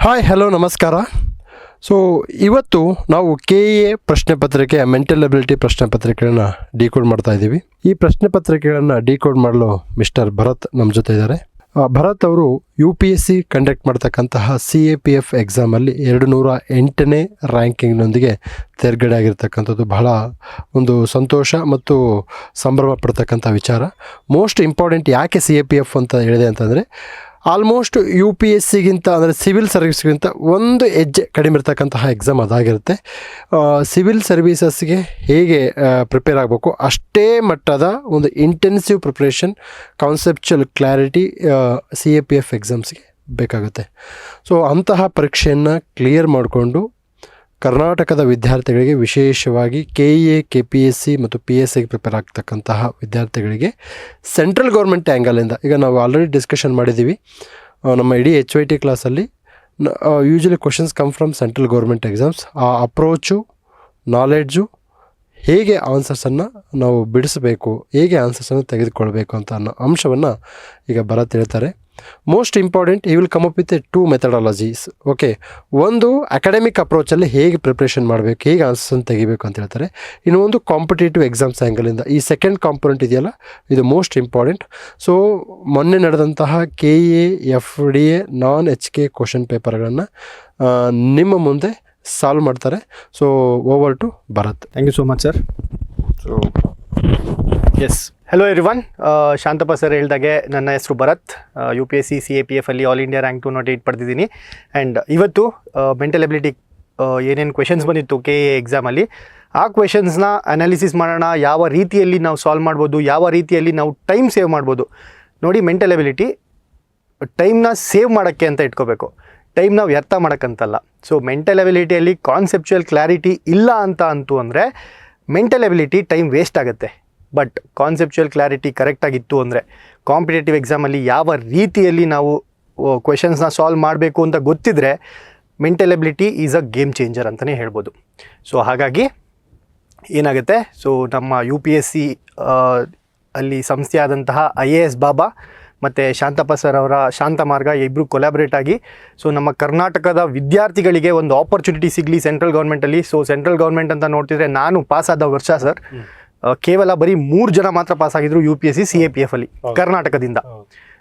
Hi hello ನಮಸ್ಕಾರ. So ಇವತ್ತು ನಾವು KA ಪ್ರಶ್ನೆ ಪತ್ರಿಕೆ ಮೆಂಟಲ್ ಎಬಿಲಿಟಿ ಪ್ರಶ್ನೆ ಪತ್ರಿಕೆಗಳನ್ನು ಡಿಕೋಡ್ ಮಾಡ್ತಾ ಇದ್ದೀವಿ. ಈ ಪ್ರಶ್ನೆ ಪತ್ರಿಕೆಗಳನ್ನು ಡಿಕೋಡ್ ಮಾಡಲು ಮಿಸ್ಟರ್ ಭರತ್ ನಮ್ಮ ಜೊತೆ ಇದ್ದಾರೆ. ಭರತ್ ಅವರು UPSC ಕಂಡಕ್ಟ್ ಮಾಡ್ತಕ್ಕಂತಹ CAPF ಎಕ್ಸಾಮಲ್ಲಿ 208ನೇ ರ್ಯಾಂಕಿಂಗ್ನೊಂದಿಗೆ ತೇರ್ಗಡೆ ಆಗಿರ್ತಕ್ಕಂಥದ್ದು ಬಹಳ ಒಂದು ಸಂತೋಷ ಮತ್ತು ಸಂಭ್ರಮ ಪಡ್ತಕ್ಕಂಥ ವಿಚಾರ. ಮೋಸ್ಟ್ ಇಂಪಾರ್ಟೆಂಟ್ ಯಾಕೆ CAPF ಅಂತ ಹೇಳಿದೆ ಅಂತಂದರೆ, ಆಲ್ಮೋಸ್ಟ್ UPSCಗಿಂತ ಅಂದರೆ ಸಿವಿಲ್ ಸರ್ವಿಸ್ಗಿಂತ ಒಂದು ಹೆಜ್ಜೆ ಕಡಿಮೆ ಇರ್ತಕ್ಕಂತಹ ಎಕ್ಸಾಮ್ ಅದಾಗಿರುತ್ತೆ. ಸಿವಿಲ್ ಸರ್ವೀಸಸ್ಗೆ ಹೇಗೆ ಪ್ರಿಪೇರ್ ಆಗಬೇಕು ಅಷ್ಟೇ ಮಟ್ಟದ ಒಂದು intensive preparation, conceptual clarity CAPF ಎಕ್ಸಾಮ್ಸ್ಗೆ ಬೇಕಾಗುತ್ತೆ. ಸೊ ಅಂತಹ ಪರೀಕ್ಷೆಯನ್ನು ಕ್ಲಿಯರ್ ಮಾಡಿಕೊಂಡು ಕರ್ನಾಟಕದ ವಿದ್ಯಾರ್ಥಿಗಳಿಗೆ, ವಿಶೇಷವಾಗಿ KA KPSC ಮತ್ತು PSIಗೆ ಪ್ರಿಪೇರ್ ಆಗ್ತಕ್ಕಂತಹ ವಿದ್ಯಾರ್ಥಿಗಳಿಗೆ ಸೆಂಟ್ರಲ್ ಗೌರ್ಮೆಂಟ್ ಆ್ಯಂಗಲಿಂದ, ಈಗ ನಾವು ಆಲ್ರೆಡಿ ಡಿಸ್ಕಷನ್ ಮಾಡಿದ್ದೀವಿ ನಮ್ಮ ಇಡೀ HYT ಕ್ಲಾಸಲ್ಲಿ. Usually questions come from central government exams. ಆ ಅಪ್ರೋಚು, ನಾಲೆಡ್ಜು, ಹೇಗೆ ಆನ್ಸರ್ಸನ್ನು ನಾವು ಬಿಡಿಸಬೇಕು, ಹೇಗೆ ಆನ್ಸರ್ಸನ್ನು ತೆಗೆದುಕೊಳ್ಬೇಕು ಅಂತ ಅನ್ನೋ ಅಂಶವನ್ನು ಈಗ ಭರತ್ ಹೇಳ್ತಾರೆ. ಮೋಸ್ಟ್ ಇಂಪಾರ್ಟೆಂಟ್, ಈ will come up with 2 methodologies. Okay, ಒಂದು ಅಕಾಡೆಮಿಕ್ ಅಪ್ರೋಚಲ್ಲಿ ಹೇಗೆ ಪ್ರಿಪ್ರೇಷನ್ ಮಾಡಬೇಕು, ಹೇಗೆ ಆನ್ಸರ್ಸನ್ನು ತೆಗಿಬೇಕು ಅಂತ ಹೇಳ್ತಾರೆ. ಇನ್ನು ಒಂದು ಕಾಂಪಿಟೇಟಿವ್ ಎಕ್ಸಾಮ್ಸ್ ಆ್ಯಂಗಲಿಂದ ಈ ಸೆಕೆಂಡ್ ಕಾಂಪೊನೆಂಟ್ ಇದೆಯಲ್ಲ, ಇದು ಮೋಸ್ಟ್ ಇಂಪಾರ್ಟೆಂಟ್. ಸೊ ಮೊನ್ನೆ ನಡೆದಂತಹ KA FDA non HK question ಪೇಪರ್ಗಳನ್ನು ನಿಮ್ಮ ಮುಂದೆ ಸಾಲ್ವ್ ಮಾಡ್ತಾರೆ. So over to Bharat. Thank you so much sir. So yes, hello everyone. Shantappa sir ಹೇಳ್ದಾಗೆ ನನ್ನ ಹೆಸರು ಭರತ್. UPSC CAPF ಅಲ್ಲಿ ಆಲ್ ಇಂಡಿಯಾ ರ್ಯಾಂಕ್ 208 ಪಡೆದಿದ್ದೀನಿ. ಆ್ಯಂಡ್ ಇವತ್ತು ಮೆಂಟಲ್ ಎಬಿಲಿಟಿ ಏನೇನು ಕ್ವೆಶನ್ಸ್ ಬಂದಿತ್ತು KA ಎಕ್ಸಾಮಲ್ಲಿ, ಆ ಕ್ವೆಶನ್ಸ್ನ ಅನಾಲಿಸಿಸ್ ಮಾಡೋಣ. ಯಾವ ರೀತಿಯಲ್ಲಿ ನಾವು ಸಾಲ್ವ್ ಮಾಡ್ಬೋದು, ಯಾವ ರೀತಿಯಲ್ಲಿ ನಾವು ಟೈಮ್ ಸೇವ್ ಮಾಡ್ಬೋದು. ನೋಡಿ, ಮೆಂಟಲ್ ಎಬಿಲಿಟಿ ಟೈಮ್ನ ಸೇವ್ ಮಾಡೋಕ್ಕೆ ಅಂತ ಇಟ್ಕೋಬೇಕು, ಟೈಮ್ನ ವ್ಯರ್ಥ ಮಾಡೋಕ್ಕಂತಲ್ಲ. ಸೊ ಮೆಂಟಲ್ ಎಬಿಲಿಟಿಯಲ್ಲಿ ಕಾನ್ಸೆಪ್ಚುಯಲ್ ಕ್ಲಾರಿಟಿ ಇಲ್ಲ ಅಂತ ಅಂತು ಅಂದರೆ ಮೆಂಟಲ್ ಎಬಿಲಿಟಿ ಟೈಮ್ ವೇಸ್ಟ್ ಆಗುತ್ತೆ. ಬಟ್ ಕಾನ್ಸೆಪ್ಚುಯಲ್ ಕ್ಲಾರಿಟಿ ಕರೆಕ್ಟಾಗಿತ್ತು ಅಂದರೆ ಕಾಂಪಿಟೇಟಿವ್ ಎಕ್ಸಾಮಲ್ಲಿ ಯಾವ ರೀತಿಯಲ್ಲಿ ನಾವು ಕ್ವೆಶನ್ಸ್ನ ಸಾಲ್ವ್ ಮಾಡಬೇಕು ಅಂತ ಗೊತ್ತಿದ್ದರೆ mental ability is a game changer ಅಂತಲೇ ಹೇಳ್ಬೋದು. ಸೊ ಹಾಗಾಗಿ ಏನಾಗುತ್ತೆ, ಸೊ ನಮ್ಮ UPSC ಅಲ್ಲಿ ಸಂಸ್ಥೆಯಾದಂತಹ IAS ಬಾಬಾ ಮತ್ತು ಶಾಂತಪ್ಪ ಸರ್ ಅವರ ಶಾಂತ ಮಾರ್ಗ ಇಬ್ಬರು ಕೊಲಾಬ್ರೇಟ್ ಆಗಿ, ಸೊ ನಮ್ಮ ಕರ್ನಾಟಕದ ವಿದ್ಯಾರ್ಥಿಗಳಿಗೆ ಒಂದು ಆಪರ್ಚುನಿಟಿ ಸಿಗಲಿ ಸೆಂಟ್ರಲ್ ಗೌರ್ಮೆಂಟಲ್ಲಿ. ಸೊ ಸೆಂಟ್ರಲ್ ಗೌರ್ಮೆಂಟ್ ಅಂತ ನೋಡ್ತಿದ್ರೆ, ನಾನು ಪಾಸಾದ ವರ್ಷ ಸರ್ ಕೇವಲ ಬರೀ 3 ಜನ ಮಾತ್ರ ಪಾಸಾಗಿದ್ರು UPSC CAPF ಅಲ್ಲಿ ಕರ್ನಾಟಕದಿಂದ.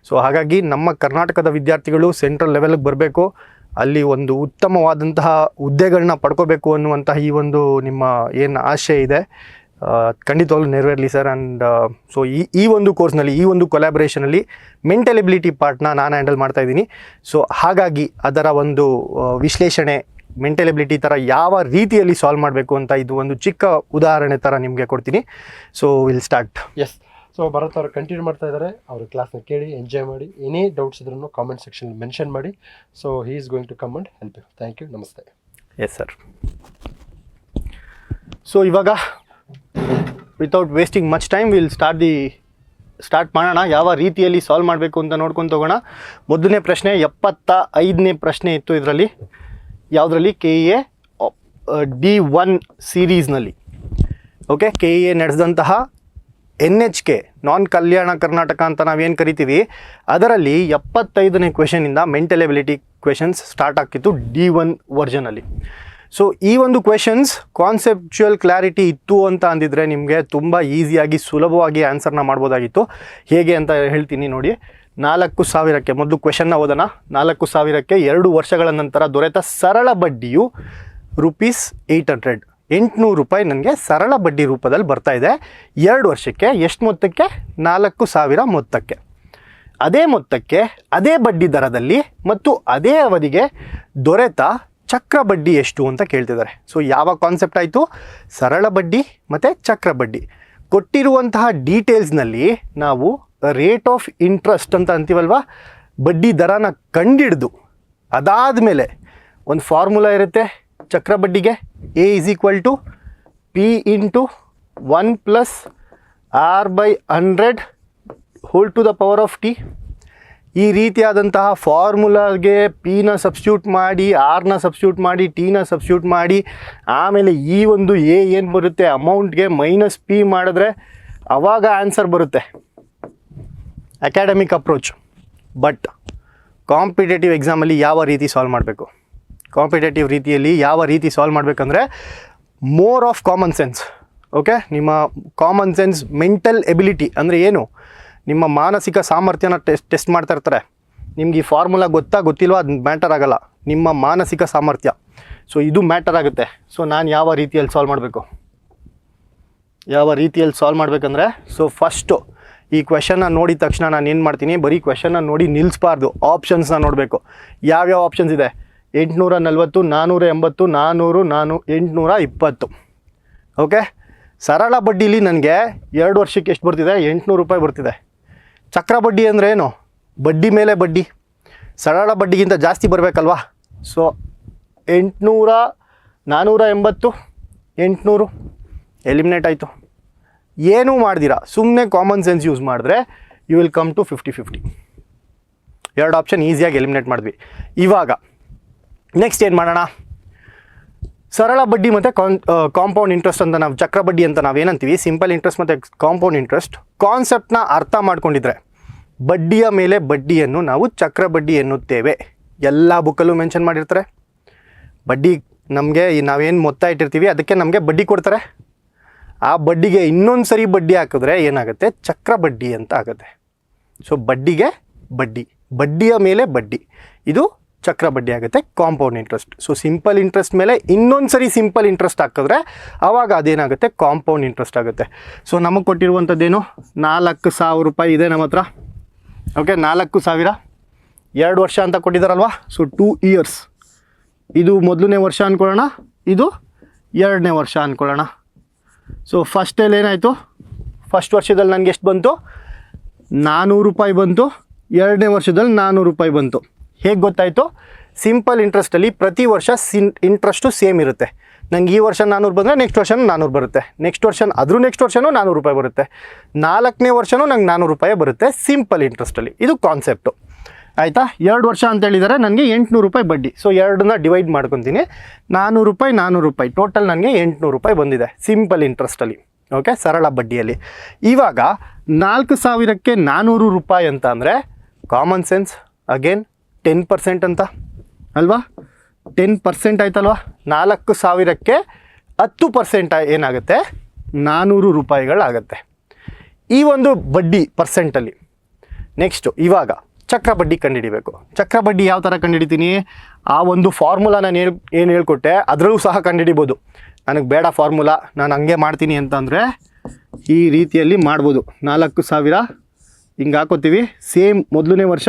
ಸೊ ಹಾಗಾಗಿ ನಮ್ಮ ಕರ್ನಾಟಕದ ವಿದ್ಯಾರ್ಥಿಗಳು ಸೆಂಟ್ರಲ್ ಲೆವೆಲ್ಗೆ ಬರಬೇಕು, ಅಲ್ಲಿ ಒಂದು ಉತ್ತಮವಾದಂತಹ ಹುದ್ದೆಗಳನ್ನ ಪಡ್ಕೋಬೇಕು ಅನ್ನುವಂತಹ ಈ ಒಂದು ನಿಮ್ಮ ಏನು ಆಶೆ ಇದೆ, ಖಂಡಿತವಾಗ್ಲೂ ನೆರವೇರಲಿ ಸರ್. ಆ್ಯಂಡ್ ಸೊ ಈ ಒಂದು ಕೋರ್ಸ್ನಲ್ಲಿ, ಈ ಒಂದು ಕೊಲಾಬ್ರೇಷನಲ್ಲಿ ಮೆಂಟಲ್ ಎಬಿಲಿಟಿ ಪಾರ್ಟ್ನ ನಾನು ಹ್ಯಾಂಡಲ್ ಮಾಡ್ತಾ ಇದ್ದೀನಿ. ಸೊ ಹಾಗಾಗಿ ಅದರ ಒಂದು ವಿಶ್ಲೇಷಣೆ, ಮೆಂಟಲ್ ಎಬಿಲಿಟಿ ಥರ ಯಾವ ರೀತಿಯಲ್ಲಿ ಸಾಲ್ವ್ ಮಾಡಬೇಕು ಅಂತ ಇದು ಒಂದು ಚಿಕ್ಕ ಉದಾಹರಣೆ ಥರ ನಿಮಗೆ ಕೊಡ್ತೀನಿ. So will start. Yes, so Bharat ಅವರು ಕಂಟಿನ್ಯೂ ಮಾಡ್ತಾ ಇದ್ದಾರೆ. ಅವ್ರ ಕ್ಲಾಸ್ನ ಕೇಳಿ ಎಂಜಾಯ್ ಮಾಡಿ. ಏನೇ ಡೌಟ್ಸ್ ಇದ್ರೂ ಕಾಮೆಂಟ್ ಸೆಕ್ಷನ್ ಮೆನ್ಷನ್ ಮಾಡಿ. So he is going to come and help you. Thank you, ನಮಸ್ತೆ. Yes sir. ಸೊ ಇವಾಗ without wasting much time will start ಮಾಡೋಣ. ಯಾವ ರೀತಿಯಲ್ಲಿ ಸಾಲ್ವ್ ಮಾಡಬೇಕು ಅಂತ ನೋಡ್ಕೊಂಡು ಹೋಗೋಣ. ಮೊದಲನೇ ಪ್ರಶ್ನೆ 75ನೇ ಪ್ರಶ್ನೆ ಇತ್ತು ಇದರಲ್ಲಿ. ಯಾವುದರಲ್ಲಿ? KA D1 ಸೀರೀಸ್ನಲ್ಲಿ. ಓಕೆ, KA ನಡೆಸಿದಂತಹ NHK ನಾನ್ ಕಲ್ಯಾಣ ಕರ್ನಾಟಕ ಅಂತ ನಾವೇನು ಕರಿತೀವಿ, ಅದರಲ್ಲಿ 75ನೇ ಕ್ವೆಶನಿಂದ ಮೆಂಟಲ್ ಎಬಿಲಿಟಿ ಕ್ವೆಶನ್ಸ್ ಸ್ಟಾರ್ಟ್ ಆಗ್ತಿತ್ತು D1 ವರ್ಷನಲ್ಲಿ. ಸೊ ಈ ಒಂದು ಕ್ವೆಶನ್ಸ್ ಕಾನ್ಸೆಪ್ಚುಯಲ್ ಕ್ಲಾರಿಟಿ ಇತ್ತು ಅಂತ ಅಂದಿದ್ರೆ ನಿಮಗೆ ತುಂಬ ಈಸಿಯಾಗಿ ಸುಲಭವಾಗಿ ಆನ್ಸರ್ನ ಮಾಡ್ಬೋದಾಗಿತ್ತು. ಹೇಗೆ ಅಂತ ಹೇಳ್ತೀನಿ ನೋಡಿ. 4,000ಕ್ಕೆ ಮೊದಲು ಕ್ವೆಶನ್ನ ಓದೋಣ. 4,000ಕ್ಕೆ 2 ವರ್ಷಗಳ ನಂತರ ದೊರೆತ ಸರಳ ಬಡ್ಡಿಯು ₹800. 800 ರೂಪಾಯಿ ನನಗೆ ಸರಳ ಬಡ್ಡಿ ರೂಪದಲ್ಲಿ ಬರ್ತಾ ಇದೆ 2 ವರ್ಷಕ್ಕೆ. ಎಷ್ಟು ಮೊತ್ತಕ್ಕೆ? 4,000 ಮೊತ್ತಕ್ಕೆ. ಅದೇ ಮೊತ್ತಕ್ಕೆ ಅದೇ ಬಡ್ಡಿ ದರದಲ್ಲಿ ಮತ್ತು ಅದೇ ಅವಧಿಗೆ ದೊರೆತ ಚಕ್ರ ಬಡ್ಡಿ ಎಷ್ಟು ಅಂತ ಕೇಳ್ತಿದ್ದಾರೆ. ಸೊ ಯಾವ ಕಾನ್ಸೆಪ್ಟ್ ಆಯಿತು? ಸರಳ ಬಡ್ಡಿ ಮತ್ತು ಚಕ್ರ ಬಡ್ಡಿ. ಕೊಟ್ಟಿರುವಂತಹ ಡೀಟೇಲ್ಸ್ನಲ್ಲಿ ನಾವು ರೇಟ್ ಆಫ್ ಇಂಟ್ರೆಸ್ಟ್ ಅಂತ ಅಂತೀವಲ್ವ, ಬಡ್ಡಿ ದರನ ಕಂಡಿಡ್ದು ಅದಾದಮೇಲೆ ಒಂದು ಫಾರ್ಮುಲಾ ಇರುತ್ತೆ ಚಕ್ರ ಬಡ್ಡಿಗೆ. A = P × 1 + R/100 whole to the power of T. ಈ ರೀತಿಯಾದಂತಹ ಫಾರ್ಮುಲಾಗೆ Pನ ಸಬ್ಸ್ಟಿಟ್ಯೂಟ್ ಮಾಡಿ, Rನ ಸಬ್ಸ್ಟಿಟ್ಯೂಟ್ ಮಾಡಿ, Tನ ಸಬ್ಸ್ಟಿಟ್ಯೂಟ್ ಮಾಡಿ, ಆಮೇಲೆ ಈ ಒಂದು A ಏನು ಬರುತ್ತೆ ಅಮೌಂಟ್ಗೆ -P ಮಾಡಿದ್ರೆ ಆವಾಗ ಆನ್ಸರ್ ಬರುತ್ತೆ. Academic approach. ಬಟ್ ಕಾಂಪಿಟೇಟಿವ್ ಎಕ್ಸಾಮಲ್ಲಿ ಯಾವ ರೀತಿ ಸಾಲ್ವ್ ಮಾಡಬೇಕು, ಕಾಂಪಿಟೇಟಿವ್ ರೀತಿಯಲ್ಲಿ ಯಾವ ರೀತಿ ಸಾಲ್ವ್ ಮಾಡಬೇಕಂದ್ರೆ more of common sense. Okay, ನಿಮ್ಮ ಕಾಮನ್ ಸೆನ್ಸ್, ಮೆಂಟಲ್ ಎಬಿಲಿಟಿ ಅಂದರೆ ಏನು, ನಿಮ್ಮ ಮಾನಸಿಕ ಸಾಮರ್ಥ್ಯನ ಟೆಸ್ಟ್ ಮಾಡ್ತಾ ಇರ್ತಾರೆ. ನಿಮ್ಗೆ ಈ ಫಾರ್ಮುಲಾ ಗೊತ್ತಿಲ್ವಾ ಅದು ಮ್ಯಾಟರ್ ಆಗೋಲ್ಲ, ನಿಮ್ಮ ಮಾನಸಿಕ ಸಾಮರ್ಥ್ಯ. ಸೊ ಇದು ಮ್ಯಾಟರ್ ಆಗುತ್ತೆ. ಸೊ ನಾನು ಯಾವ ರೀತಿಯಲ್ಲಿ ಸಾಲ್ವ್ ಮಾಡಬೇಕಂದ್ರೆ ಸೊ ಫಸ್ಟು ಈ ಕ್ವೆಶನ್ನ ನೋಡಿದ ತಕ್ಷಣ ನಾನು ಏನು ಮಾಡ್ತೀನಿ, ಬರೀ ಕ್ವೆಶನ್ನ ನೋಡಿ ನಿಲ್ಲಿಸಬಾರ್ದು, ಆಪ್ಷನ್ಸ್ನ ನೋಡಬೇಕು. ಯಾವ್ಯಾವ ಆಪ್ಷನ್ಸ್ ಇದೆ, 840, 480, 820. ಓಕೆ, ಸರಳ ಬಡ್ಡಿಲಿ ನನಗೆ 2 ವರ್ಷಕ್ಕೆ ಎಷ್ಟು ಬರ್ತಿದೆ, 800 ರೂಪಾಯಿ ಬರ್ತಿದೆ. ಚಕ್ರ ಬಡ್ಡಿ ಅಂದರೆ ಏನು, ಬಡ್ಡಿ ಮೇಲೆ ಬಡ್ಡಿ, ಸರಳ ಬಡ್ಡಿಗಿಂತ ಜಾಸ್ತಿ ಬರಬೇಕಲ್ವಾ. ಸೊ 800, 480, 800 ಎಲಿಮಿನೇಟ್ ಆಯಿತು. ಏನೂ ಮಾಡ್ದಿರಾ ಸುಮ್ಮನೆ ಕಾಮನ್ ಸೆನ್ಸ್ ಯೂಸ್ ಮಾಡಿದ್ರೆ you will come to 50-50. 2 option ಈಸಿಯಾಗಿ ಎಲಿಮಿನೇಟ್ ಮಾಡಿದ್ವಿ. ಇವಾಗ ನೆಕ್ಸ್ಟ್ ಏನು ಮಾಡೋಣ, ಸರಳ ಬಡ್ಡಿ ಮತ್ತು ಕಾಂಪೌಂಡ್ ಇಂಟ್ರೆಸ್ಟ್ ಅಂತ ನಾವು ಚಕ್ರ ಬಡ್ಡಿ ಅಂತ ನಾವೇನಂತೀವಿ, ಸಿಂಪಲ್ ಇಂಟ್ರೆಸ್ಟ್ ಮತ್ತು ಕಾಂಪೌಂಡ್ ಇಂಟ್ರೆಸ್ಟ್ ಕಾನ್ಸೆಪ್ಟ್ನ ಅರ್ಥ ಮಾಡ್ಕೊಂಡಿದ್ರೆ ಬಡ್ಡಿಯ ಮೇಲೆ ಬಡ್ಡಿಯನ್ನು ನಾವು ಚಕ್ರ ಬಡ್ಡಿ ಎನ್ನುತ್ತೇವೆ. ಎಲ್ಲ ಬುಕ್ಕಲ್ಲೂ ಮೆನ್ಷನ್ ಮಾಡಿರ್ತಾರೆ. ಬಡ್ಡಿ ನಮಗೆ ನಾವೇನು ಮೊತ್ತ ಇಟ್ಟಿರ್ತೀವಿ ಅದಕ್ಕೆ ನಮಗೆ ಬಡ್ಡಿ ಕೊಡ್ತಾರೆ. ಆ ಬಡ್ಡಿಗೆ ಇನ್ನೊಂದು ಸರಿ ಬಡ್ಡಿ ಹಾಕಿದ್ರೆ ಏನಾಗುತ್ತೆ, ಚಕ್ರ ಬಡ್ಡಿ ಅಂತ ಆಗುತ್ತೆ. ಸೊ ಬಡ್ಡಿಗೆ ಬಡ್ಡಿ, ಬಡ್ಡಿಯ ಮೇಲೆ ಬಡ್ಡಿ, ಇದು ಚಕ್ರ ಬಡ್ಡಿ ಆಗುತ್ತೆ, compound interest. So simple interest ಮೇಲೆ ಇನ್ನೊಂದು ಸರಿ ಸಿಂಪಲ್ ಇಂಟ್ರೆಸ್ಟ್ ಹಾಕಿದ್ರೆ ಆವಾಗ ಅದೇನಾಗುತ್ತೆ, ಕಾಂಪೌಂಡ್ ಇಂಟ್ರೆಸ್ಟ್ ಆಗುತ್ತೆ. ಸೊ ನಮಗೆ ಕೊಟ್ಟಿರುವಂಥದ್ದೇನು, 4,000 ರೂಪಾಯಿ ಇದೆ ನಮ್ಮ ಹತ್ರ. ಓಕೆ, 4,000 2 ವರ್ಷ ಅಂತ ಕೊಟ್ಟಿದ್ದಾರಲ್ವಾ. ಸೊ 2 ಇಯರ್ಸ್, ಇದು ಮೊದಲನೇ ವರ್ಷ ಅಂದ್ಕೊಳ್ಳೋಣ, ಇದು 2ನೇ ವರ್ಷ ಅಂದ್ಕೊಳ್ಳೋಣ. ಸೊ ಫಸ್ಟಲ್ಲಿ ಏನಾಯಿತು, ಫಸ್ಟ್ ವರ್ಷದಲ್ಲಿ ನನಗೆ ಎಷ್ಟು ಬಂತು, 400 ರೂಪಾಯಿ ಬಂತು. 2ನೇ ವರ್ಷದಲ್ಲಿ 400 ರೂಪಾಯಿ ಬಂತು. ಹೇಗೆ ಗೊತ್ತಾಯಿತು, ಸಿಂಪಲ್ ಇಂಟ್ರೆಸ್ಟಲ್ಲಿ ಪ್ರತಿ ವರ್ಷ ಇಂಟ್ರೆಸ್ಟು ಸೇಮ್ ಇರುತ್ತೆ. ನಂಗೆ ಈ ವರ್ಷ 400 ಬಂದರೆ ನೆಕ್ಸ್ಟ್ ವರ್ಷನೂ 400 ಬರುತ್ತೆ, ನೆಕ್ಸ್ಟ್ ವರ್ಷನೂ 400 ರೂಪಾಯಿ ಬರುತ್ತೆ, 4ನೇ ವರ್ಷನೂ ನಂಗೆ 400 ರೂಪಾಯಿ ಬರುತ್ತೆ ಸಿಂಪಲ್ ಇಂಟ್ರೆಸ್ಟಲ್ಲಿ. ಇದು ಕಾನ್ಸೆಪ್ಟು ಆಯಿತಾ. 2 ವರ್ಷ ಅಂತ ಹೇಳಿದರೆ ನನಗೆ 800 ರೂಪಾಯಿ ಬಡ್ಡಿ. ಸೊ 2ನ್ನ ಡಿವೈಡ್ ಮಾಡ್ಕೊತೀನಿ, 400 ರೂಪಾಯಿ 400 ರೂಪಾಯಿ, ಟೋಟಲ್ ನನಗೆ 800 ರೂಪಾಯಿ ಬಂದಿದೆ ಸಿಂಪಲ್ ಇಂಟ್ರೆಸ್ಟಲ್ಲಿ. ಓಕೆ, ಸರಳ ಬಡ್ಡಿಯಲ್ಲಿ. ಇವಾಗ 4,000ಕ್ಕೆ 400 ರೂಪಾಯಿ ಅಂತ ಅಂದರೆ ಕಾಮನ್ ಸೆನ್ಸ್ ಅಗೇನ್ 10% ಅಂತ ಅಲ್ವಾ, 10% ಆಯ್ತಲ್ವಾ. 4,000ಕ್ಕೆ 10% ಏನಾಗುತ್ತೆ, 400 ರೂಪಾಯಿಗಳಾಗುತ್ತೆ ಈ ಒಂದು ಬಡ್ಡಿ ಪರ್ಸೆಂಟಲ್ಲಿ. ನೆಕ್ಸ್ಟು ಇವಾಗ ಚಕ್ರ ಬಡ್ಡಿ ಕಂಡುಹಿಡಿಬೇಕು. ಚಕ್ರ ಬಡ್ಡಿ ಯಾವ ಥರ ಕಂಡುಹಿಡಿತೀನಿ, ಆ ಒಂದು ಫಾರ್ಮುಲಾ ನಾನು ಏನು ಹೇಳ್ಕೊಟ್ಟೆ ಅದರಲ್ಲೂ ಸಹ ಕಂಡುಹಿಡಿಬೋದು. ನನಗೆ ಬೇಡ ಫಾರ್ಮುಲಾ, ನಾನು ಹಂಗೆ ಮಾಡ್ತೀನಿ ಅಂತಂದರೆ ಈ ರೀತಿಯಲ್ಲಿ ಮಾಡ್ಬೋದು. 4,000 ಹಿಂಗೆ ಹಾಕೋತೀವಿ. ಸೇಮ್ ಮೊದಲನೇ ವರ್ಷ,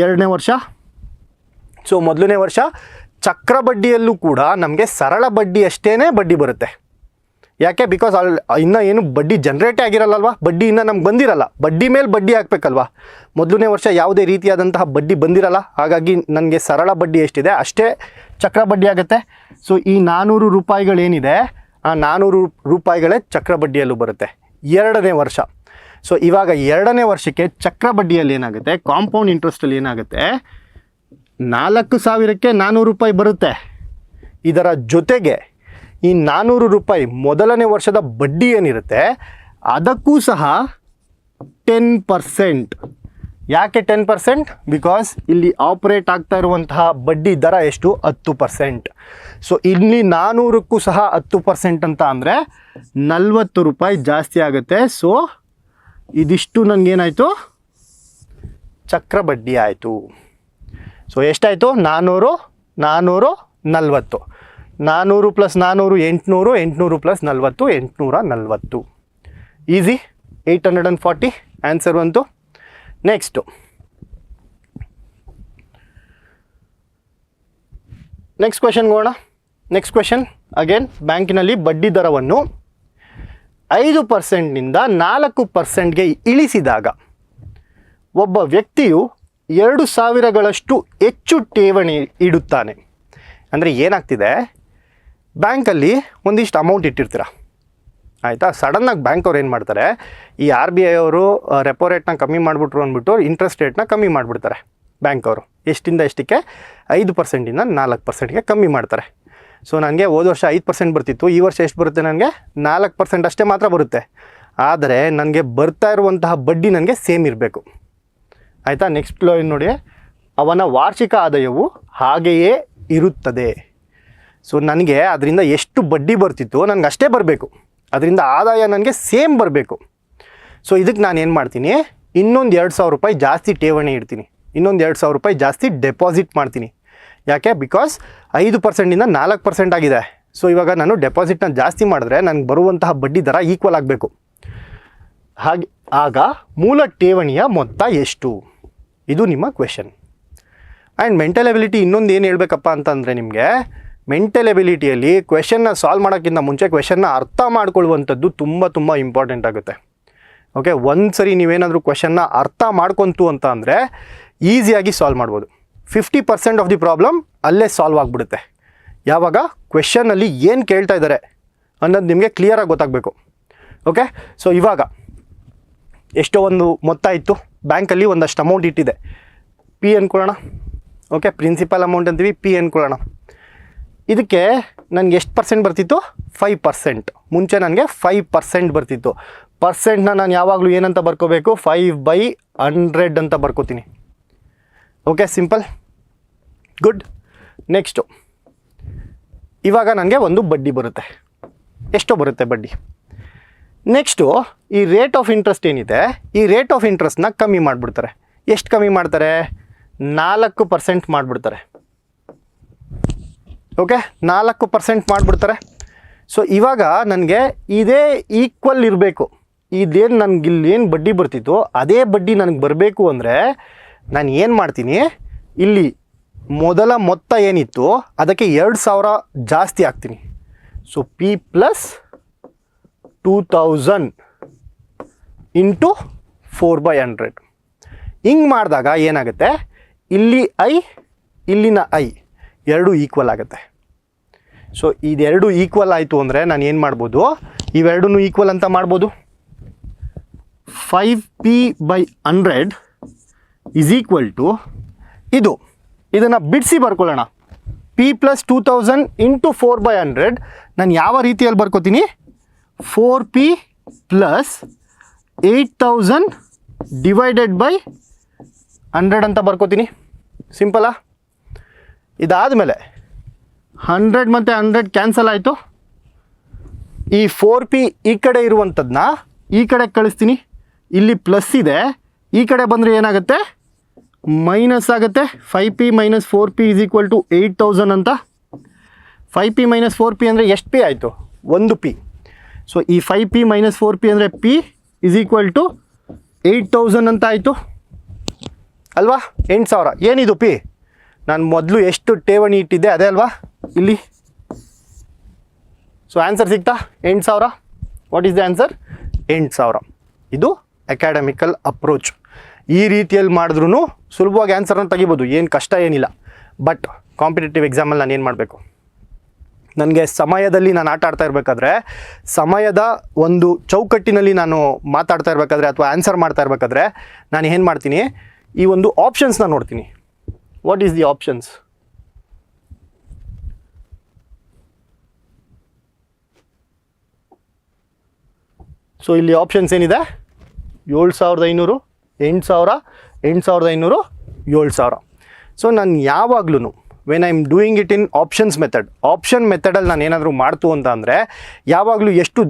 2ನೇ ವರ್ಷ. ಸೊ ಮೊದಲನೇ ವರ್ಷ ಚಕ್ರ ಬಡ್ಡಿಯಲ್ಲೂ ಕೂಡ ನಮಗೆ ಸರಳ ಬಡ್ಡಿ ಅಷ್ಟೇ ಬಡ್ಡಿ ಬರುತ್ತೆ. ಯಾಕೆ, ಬಿಕಾಸ್ ಇನ್ನೂ ಏನು ಬಡ್ಡಿ ಜನ್ರೇಟೇ ಆಗಿರಲ್ಲಲ್ವ, ಬಡ್ಡಿ ಇನ್ನೂ ನಮ್ಗೆ ಬಂದಿರಲ್ಲ, ಬಡ್ಡಿ ಮೇಲೆ ಬಡ್ಡಿ ಹಾಕಬೇಕಲ್ವ. ಮೊದಲನೇ ವರ್ಷ ಯಾವುದೇ ರೀತಿಯಾದಂತಹ ಬಡ್ಡಿ ಬಂದಿರಲ್ಲ, ಹಾಗಾಗಿ ನನಗೆ ಸರಳ ಬಡ್ಡಿ ಎಷ್ಟಿದೆ ಅಷ್ಟೇ ಚಕ್ರ ಬಡ್ಡಿ ಆಗುತ್ತೆ. ಸೊ ಈ 400 ರೂಪಾಯಿಗಳೇನಿದೆ ಆ 400 ರೂಪಾಯಿಗಳೇ ಚಕ್ರ ಬಡ್ಡಿಯಲ್ಲೂ ಬರುತ್ತೆ 2ನೇ ವರ್ಷ. ಸೊ ಇವಾಗ 2ನೇ ವರ್ಷಕ್ಕೆ ಚಕ್ರ ಬಡ್ಡಿಯಲ್ಲಿ ಏನಾಗುತ್ತೆ, ಕಾಂಪೌಂಡ್ ಇಂಟ್ರೆಸ್ಟಲ್ಲಿ ಏನಾಗುತ್ತೆ, 4,000ಕ್ಕೆ 400 ರೂಪಾಯಿ ಬರುತ್ತೆ. ಇದರ ಜೊತೆಗೆ ಈ 400 ರೂಪಾಯಿ ಮೊದಲನೇ ವರ್ಷದ ಬಡ್ಡಿ ಏನಿರುತ್ತೆ ಅದಕ್ಕೂ ಸಹ 10%. ಯಾಕೆ 10%? ಬಿಕಾಸ್ ಇಲ್ಲಿ ಆಪ್ರೇಟ್ ಆಗ್ತಾ ಇರುವಂತಹ ಬಡ್ಡಿ ದರ ಎಷ್ಟು, 10%. ಸೊ ಇಲ್ಲಿ 400ಕ್ಕೂ ಸಹ 10% ಅಂತ ಅಂದರೆ 40 ರೂಪಾಯಿ ಜಾಸ್ತಿ ಆಗುತ್ತೆ. ಸೊ ಇದಿಷ್ಟು ನನಗೇನಾಯಿತು, ಚಕ್ರ ಬಡ್ಡಿ ಆಯಿತು. ಸೊ ಎಷ್ಟಾಯಿತು, 400, 400, 40. 400 + 400 800, 800 + 40 840. ಈಸಿ, 840 ಆನ್ಸರ್ ಬಂತು. ನೆಕ್ಸ್ಟು ನೆಕ್ಸ್ಟ್ ಕ್ವೆಶನ್ಗೆ ಹೋಗೋಣ. ನೆಕ್ಸ್ಟ್ ಕ್ವೆಶನ್ ಅಗೇನ್, ಬ್ಯಾಂಕಿನಲ್ಲಿ ಬಡ್ಡಿ ದರವನ್ನು 5%ನಿಂದ 4%ಗೆ ಇಳಿಸಿದಾಗ ಒಬ್ಬ ವ್ಯಕ್ತಿಯು 2,000ಗಳಷ್ಟು ಹೆಚ್ಚು ಠೇವಣಿ ಇಡುತ್ತಾನೆ. ಅಂದರೆ ಏನಾಗ್ತಿದೆ, ಬ್ಯಾಂಕಲ್ಲಿ ಒಂದಿಷ್ಟು ಅಮೌಂಟ್ ಇಟ್ಟಿರ್ತೀರ ಆಯಿತಾ. ಸಡನ್ನಾಗಿ ಬ್ಯಾಂಕ್ ಅವ್ರು ಏನು ಮಾಡ್ತಾರೆ, ಈ RBI ಅವರು ರೆಪೋ ರೇಟ್ನ ಕಮ್ಮಿ ಮಾಡಿಬಿಟ್ರು ಅಂದ್ಬಿಟ್ಟು ಇಂಟ್ರೆಸ್ಟ್ ರೇಟ್ನ ಕಮ್ಮಿ ಮಾಡಿಬಿಡ್ತಾರೆ ಬ್ಯಾಂಕ್ ಅವರು. ಎಷ್ಟಿಂದ ಎಷ್ಟಕ್ಕೆ, 5%ಇಂದ 4%ಗೆ ಕಮ್ಮಿ ಮಾಡ್ತಾರೆ. ಸೊ ನನಗೆ ಹೋದ ವರ್ಷ 5% ಬರ್ತಿತ್ತು, ಈ ವರ್ಷ ಎಷ್ಟು ಬರುತ್ತೆ, ನನಗೆ 4% ಅಷ್ಟೇ ಮಾತ್ರ ಬರುತ್ತೆ. ಆದರೆ ನನಗೆ ಬರ್ತಾ ಇರುವಂತಹ ಬಡ್ಡಿ ನನಗೆ ಸೇಮ್ ಇರಬೇಕು ಆಯಿತಾ. ನೆಕ್ಸ್ಟ್ ಲೈನ್ ನೋಡಿ, ಅವನ ವಾರ್ಷಿಕ ಆದಾಯವು ಹಾಗೆಯೇ ಇರುತ್ತದೆ. ಸೊ ನನಗೆ ಅದರಿಂದ ಎಷ್ಟು ಬಡ್ಡಿ ಬರ್ತಿತ್ತು ನನಗೆ ಅಷ್ಟೇ ಬರಬೇಕು, ಅದರಿಂದ ಆದಾಯ ನನಗೆ ಸೇಮ್ ಬರಬೇಕು. ಸೊ ಇದಕ್ಕೆ ನಾನು ಏನು ಮಾಡ್ತೀನಿ, ಇನ್ನೊಂದು 2,000 ರೂಪಾಯಿ ಜಾಸ್ತಿ ಠೇವಣಿ ಇಡ್ತೀನಿ, ಇನ್ನೊಂದು 2,000 ರೂಪಾಯಿ ಜಾಸ್ತಿ ಡೆಪಾಸಿಟ್ ಮಾಡ್ತೀನಿ. ಯಾಕೆ? ಬಿಕಾಸ್ 5%ಇಂದ 4% ಆಗಿದೆ. ಸೊ ಇವಾಗ ನಾನು ಡೆಪಾಸಿಟ್ನ ಜಾಸ್ತಿ ಮಾಡಿದ್ರೆ ನನಗೆ ಬರುವಂತಹ ಬಡ್ಡಿ ದರ ಈಕ್ವಲ್ ಆಗಬೇಕು. ಹಾಗೆ ಆಗ ಮೂಲ ಠೇವಣಿಯ ಮೊತ್ತ ಎಷ್ಟು? ಇದು ನಿಮ್ಮ ಕ್ವೆಶನ್. ಆ್ಯಂಡ್ ಮೆಂಟಲ್ ಎಬಿಲಿಟಿ ಇನ್ನೊಂದು ಏನು ಹೇಳಬೇಕಪ್ಪ ಅಂತಂದರೆ, ನಿಮಗೆ ಮೆಂಟಲ್ ಎಬಿಲಿಟಿಯಲ್ಲಿ ಕ್ವೆಶನ್ನ ಸಾಲ್ವ್ ಮಾಡೋಕ್ಕಿಂತ ಮುಂಚೆ ಕ್ವೆಶನ್ನ ಅರ್ಥ ಮಾಡ್ಕೊಳ್ಳುವಂಥದ್ದು ತುಂಬ ಇಂಪಾರ್ಟೆಂಟ್ ಆಗುತ್ತೆ. ಓಕೆ, ಒಂದು ಸರಿ ನೀವೇನಾದರೂ ಕ್ವೆಶನ್ನ ಅರ್ಥ ಮಾಡ್ಕೊಂತು ಅಂತ ಅಂದರೆ ಈಸಿಯಾಗಿ ಸಾಲ್ವ್ ಮಾಡ್ಬೋದು. 50% ಆಫ್ ದಿ ಪ್ರಾಬ್ಲಮ್ ಅಲ್ಲೇ ಸಾಲ್ವ್ ಆಗಿಬಿಡುತ್ತೆ. ಯಾವಾಗ ಕ್ವೆಶನಲ್ಲಿ ಏನು ಕೇಳ್ತಾ ಇದ್ದಾರೆ ಅನ್ನೋದು ನಿಮಗೆ ಕ್ಲಿಯರಾಗಿ ಗೊತ್ತಾಗಬೇಕು. ಓಕೆ, ಸೊ ಇವಾಗ ಎಷ್ಟೋ ಒಂದು ಮೊತ್ತ ಇತ್ತು, ಬ್ಯಾಂಕಲ್ಲಿ ಒಂದಷ್ಟು ಅಮೌಂಟ್ ಇಟ್ಟಿದೆ, ಪಿ ಅಂದ್ಕೊಳ್ಳೋಣ. ಓಕೆ, ಪ್ರಿನ್ಸಿಪಲ್ ಅಮೌಂಟ್ ಅಂತೀವಿ, ಪಿ ಅಂದ್ಕೊಳ್ಳೋಣ. ಇದಕ್ಕೆ ನನಗೆ ಎಷ್ಟು ಪರ್ಸೆಂಟ್ ಬರ್ತಿತ್ತು? 5%. ಮುಂಚೆ ನನಗೆ 5% ಬರ್ತಿತ್ತು. ಪರ್ಸೆಂಟ್ನ ನಾನು ಯಾವಾಗಲೂ ಏನಂತ ಬರ್ಕೋಬೇಕು? 5/100 ಅಂತ ಬರ್ಕೋತೀನಿ. Okay, simple, good. ನೆಕ್ಸ್ಟು ಇವಾಗ ನನಗೆ ಒಂದು ಬಡ್ಡಿ ಬರುತ್ತೆ. ಎಷ್ಟೋ ಬರುತ್ತೆ ಬಡ್ಡಿ. ನೆಕ್ಸ್ಟು ಈ ರೇಟ್ ಆಫ್ ಇಂಟ್ರೆಸ್ಟ್ ಏನಿದೆ, ಈ ರೇಟ್ ಆಫ್ ಇಂಟ್ರೆಸ್ಟ್ನ ಕಮ್ಮಿ ಮಾಡಿಬಿಡ್ತಾರೆ. ಎಷ್ಟು ಕಮ್ಮಿ ಮಾಡ್ತಾರೆ? 4% ಮಾಡಿಬಿಡ್ತಾರೆ. ಓಕೆ, 4% ಮಾಡಿಬಿಡ್ತಾರೆ. ಸೊ ಇವಾಗ ನನಗೆ ಇದೇ ಈಕ್ವಲ್ ಇರಬೇಕು. ಇದೇನು ನನಗೆ ಇಲ್ಲಿ ಏನು ಬಡ್ಡಿ ಬರ್ತಿತ್ತು ಅದೇ ಬಡ್ಡಿ ನನಗೆ ಬರಬೇಕು ಅಂದರೆ ನಾನು ಏನು ಮಾಡ್ತೀನಿ, ಇಲ್ಲಿ ಮೊದಲ ಮೊತ್ತ ಏನಿತ್ತು ಅದಕ್ಕೆ 2,000 ಜಾಸ್ತಿ ಹಾಕ್ತೀನಿ. So P plus 2,000 into 4/100. ಹಿಂಗೆ ಮಾಡಿದಾಗ ಏನಾಗುತ್ತೆ, ಇಲ್ಲಿ ಐ ಇಲ್ಲಿನ ಐ ಎರಡೂ ಈಕ್ವಲ್ ಆಗುತ್ತೆ. ಸೊ ಇದೆರಡು ಈಕ್ವಲ್ ಆಯಿತು ಅಂದರೆ ನಾನು ಏನು ಮಾಡ್ಬೋದು, ಇವೆರಡೂ ಈಕ್ವಲ್ ಅಂತ ಮಾಡ್ಬೋದು. 5p/100 ಈಸ್ ಈಕ್ವಲ್ ಟು ಇದನ್ನು ಬಿಡಿಸಿ ಬರ್ಕೊಳ್ಳೋಣ. ಪಿ ಪ್ಲಸ್ 2,000 ಇಂಟು 4/100 ನಾನು ಯಾವ ರೀತಿಯಲ್ಲಿ ಬರ್ಕೋತೀನಿ? 4p ಪ್ಲಸ್ 8,000 ಡಿವೈಡೆಡ್ ಬೈ 100 ಅಂತ ಬರ್ಕೋತೀನಿ. ಸಿಂಪಲಾ? ಇದಾದಮೇಲೆ 100 ಮತ್ತು 100 ಕ್ಯಾನ್ಸಲ್ ಆಯಿತು. ಈ 4p ಈ ಕಡೆ ಇರುವಂಥದ್ದನ್ನ ಈ ಕಡೆ ಕಳಿಸ್ತೀನಿ. ಇಲ್ಲಿ ಪ್ಲಸ್ ಇದೆ, ಈ ಕಡೆ ಬಂದರೆ ಏನಾಗುತ್ತೆ? ಮೈನಸ್ ಆಗುತ್ತೆ. 5p minus 4p is equal to 8,000 ಅಂತ. 5p ಮೈನಸ್ 4p ಅಂದರೆ ಎಷ್ಟು ಪಿ ಆಯಿತು? 1p. ಸೊ ಈ 5p ಮೈನಸ್ 4p ಅಂದರೆ p ಈಸ್ ಈಕ್ವಲ್ ಟು 8,000 ಅಂತ ಆಯಿತು ಅಲ್ವಾ? 8,000. ಏನಿದು ಪಿ? ನಾನು ಮೊದಲು ಎಷ್ಟು ಠೇವಣಿ ಇಟ್ಟಿದ್ದೆ ಅದೇ ಅಲ್ವಾ ಇಲ್ಲಿ. ಸೊ ಆನ್ಸರ್ ಸಿಗ್ತಾ? 8,000. What is the answer? 8,000. ಇದು ಅಕಾಡೆಮಿಕಲ್ ಅಪ್ರೋಚ್. ಈ ರೀತಿಯಲ್ಲಿ ಮಾಡಿದ್ರೂ ಸುಲಭವಾಗಿ ಆನ್ಸರನ್ನು ತೆಗಿಬೋದು, ಏನು ಕಷ್ಟ ಏನಿಲ್ಲ. ಬಟ್ ಕಾಂಪಿಟೇಟಿವ್ ಎಕ್ಸಾಮಲ್ಲಿ ನಾನು ಏನು ಮಾಡಬೇಕು, ನನಗೆ ಸಮಯದಲ್ಲಿ ನಾನು ಆಟ ಆಡ್ತಾ ಇರಬೇಕಾದ್ರೆ, ಸಮಯದ ಒಂದು ಚೌಕಟ್ಟಿನಲ್ಲಿ ನಾನು ಮಾತಾಡ್ತಾ ಇರಬೇಕಾದ್ರೆ ಅಥವಾ ಆನ್ಸರ್ ಮಾಡ್ತಾ ಇರಬೇಕಾದ್ರೆ ನಾನು ಏನು ಮಾಡ್ತೀನಿ, ಈ ಒಂದು ಆಪ್ಷನ್ಸ್ನ ನೋಡ್ತೀನಿ. What is the options? So ಇಲ್ಲಿ ಆಪ್ಷನ್ಸ್ ಏನಿದೆ? 7,500, 8,000, 8,500, 7,000. ಸೊ ನಾನು ಯಾವಾಗ್ಲೂ when I am doing it in options method, option ಮೆಥಡಲ್ಲಿ ನಾನು ಏನಾದರೂ ಮಾಡ್ತು ಅಂತ ಅಂದರೆ ಯಾವಾಗಲೂ ಎಷ್ಟು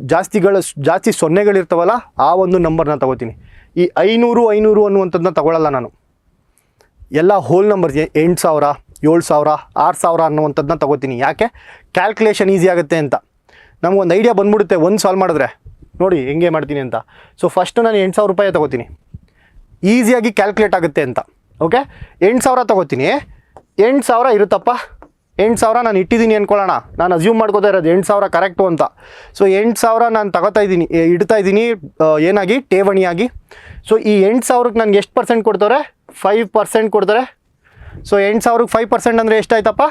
ಜಾಸ್ತಿ ಸೊನ್ನೆಗಳಿರ್ತಾವಲ್ಲ ಆ ಒಂದು ನಂಬರ್ನ ತಗೋತೀನಿ. ಈ 500 ಅನ್ನುವಂಥದ್ದನ್ನ ತಗೊಳ್ಳಲ್ಲ ನಾನು. ಎಲ್ಲ ಹೋಲ್ ನಂಬರ್ಸ್ 8,000, 7,000, 6,000 ಅನ್ನುವಂಥದ್ದನ್ನ ತಗೋತೀನಿ. ಯಾಕೆ? ಕ್ಯಾಲ್ಕುಲೇಷನ್ ಈಸಿ ಆಗುತ್ತೆ ಅಂತ. ನಮಗೊಂದು ಐಡಿಯಾ ಬಂದ್ಬಿಡುತ್ತೆ ಒಂದು ಸಾಲ್ವ್ ಮಾಡಿದ್ರೆ. ನೋಡಿ ಹೆಂಗೆ ಮಾಡ್ತೀನಿ ಅಂತ. ಸೊ ಫಸ್ಟು ನಾನು 8,000 ರೂಪಾಯಿ ತಗೋತೀನಿ, ಈಸಿಯಾಗಿ ಕ್ಯಾಲ್ಕುಲೇಟ್ ಆಗುತ್ತೆ ಅಂತ. ಓಕೆ, 8,000 ತಗೋತೀನಿ. 8,000 ಇರುತ್ತಪ್ಪ, 8,000 ನಾನು ಇಟ್ಟಿದ್ದೀನಿ ಅಂದ್ಕೊಳ್ಳೋಣ. ನಾನು ಅಸ್ಯೂಮ್ ಮಾಡ್ಕೋತಾ ಇರೋದು 8,000 ಕರೆಕ್ಟು ಅಂತ. ಸೊ 8,000 ನಾನು ಇಡ್ತಾ ಇದ್ದೀನಿ ಏನಾಗಿ? ಠೇವಣಿಯಾಗಿ. ಸೊ ಈ 8,000ಕ್ಕೆ ನನಗೆ ಎಷ್ಟು ಪರ್ಸೆಂಟ್ ಕೊಡ್ತಾರೆ? 5% ಕೊಡ್ತಾರೆ. ಸೊ 8,000ಕ್ಕೆ 5% ಅಂದರೆ ಎಷ್ಟಾಯ್ತಪ್ಪ?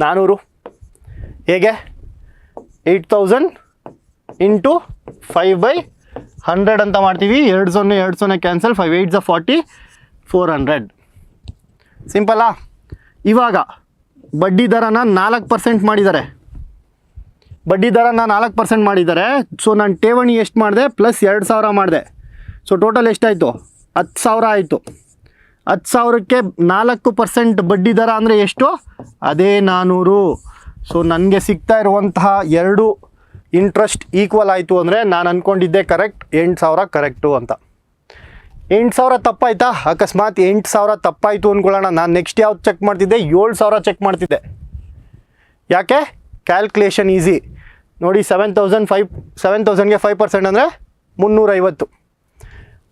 400. ಹೇಗೆ? 8,000 ಇಂಟು 5/100 ಅಂತ ಮಾಡ್ತೀವಿ. 2 ಕ್ಯಾನ್ಸಲ್, 5 8 40, 400. ಸಿಂಪಲ್ಲಾ? ಇವಾಗ ಬಡ್ಡಿ ದರನ 4% ಮಾಡಿದ್ದಾರೆ. ಬಡ್ಡಿ ದರನ 4% ಮಾಡಿದ್ದಾರೆ. ಸೊ ನಾನು ಠೇವಣಿ ಎಷ್ಟು ಮಾಡಿದೆ? ಪ್ಲಸ್ 2,000 ಮಾಡಿದೆ. ಸೊ ಟೋಟಲ್ ಎಷ್ಟಾಯಿತು? 10,000 ಆಯಿತು 10,000ಕ್ಕೆ 4% ಬಡ್ಡಿ ದರ ಅಂದರೆ ಎಷ್ಟು? ಅದೇ 400. ಸೊ ನನಗೆ ಸಿಗ್ತಾ ಇರುವಂತಹ ಎರಡು ಇಂಟ್ರೆಸ್ಟ್ ಈಕ್ವಲ್ ಆಯಿತು ಅಂದರೆ ನಾನು ಅಂದ್ಕೊಂಡಿದ್ದೆ ಕರೆಕ್ಟ್, 8,000 ಕರೆಕ್ಟು ಅಂತ. 8,000 ತಪ್ಪಾಯ್ತಾ? ಅಕಸ್ಮಾತ್ 8,000 ತಪ್ಪಾಯಿತು ಅಂದ್ಕೊಳ್ಳೋಣ, ನಾನು ನೆಕ್ಸ್ಟ್ ಯಾವ್ದು ಚೆಕ್ ಮಾಡ್ತಿದ್ದೆ? 7,000 ಚೆಕ್ ಮಾಡ್ತಿದ್ದೆ. ಯಾಕೆ? ಕ್ಯಾಲ್ಕುಲೇಷನ್ ಈಸಿ ನೋಡಿ. 7,000ಗೆ 5% ಅಂದರೆ 350.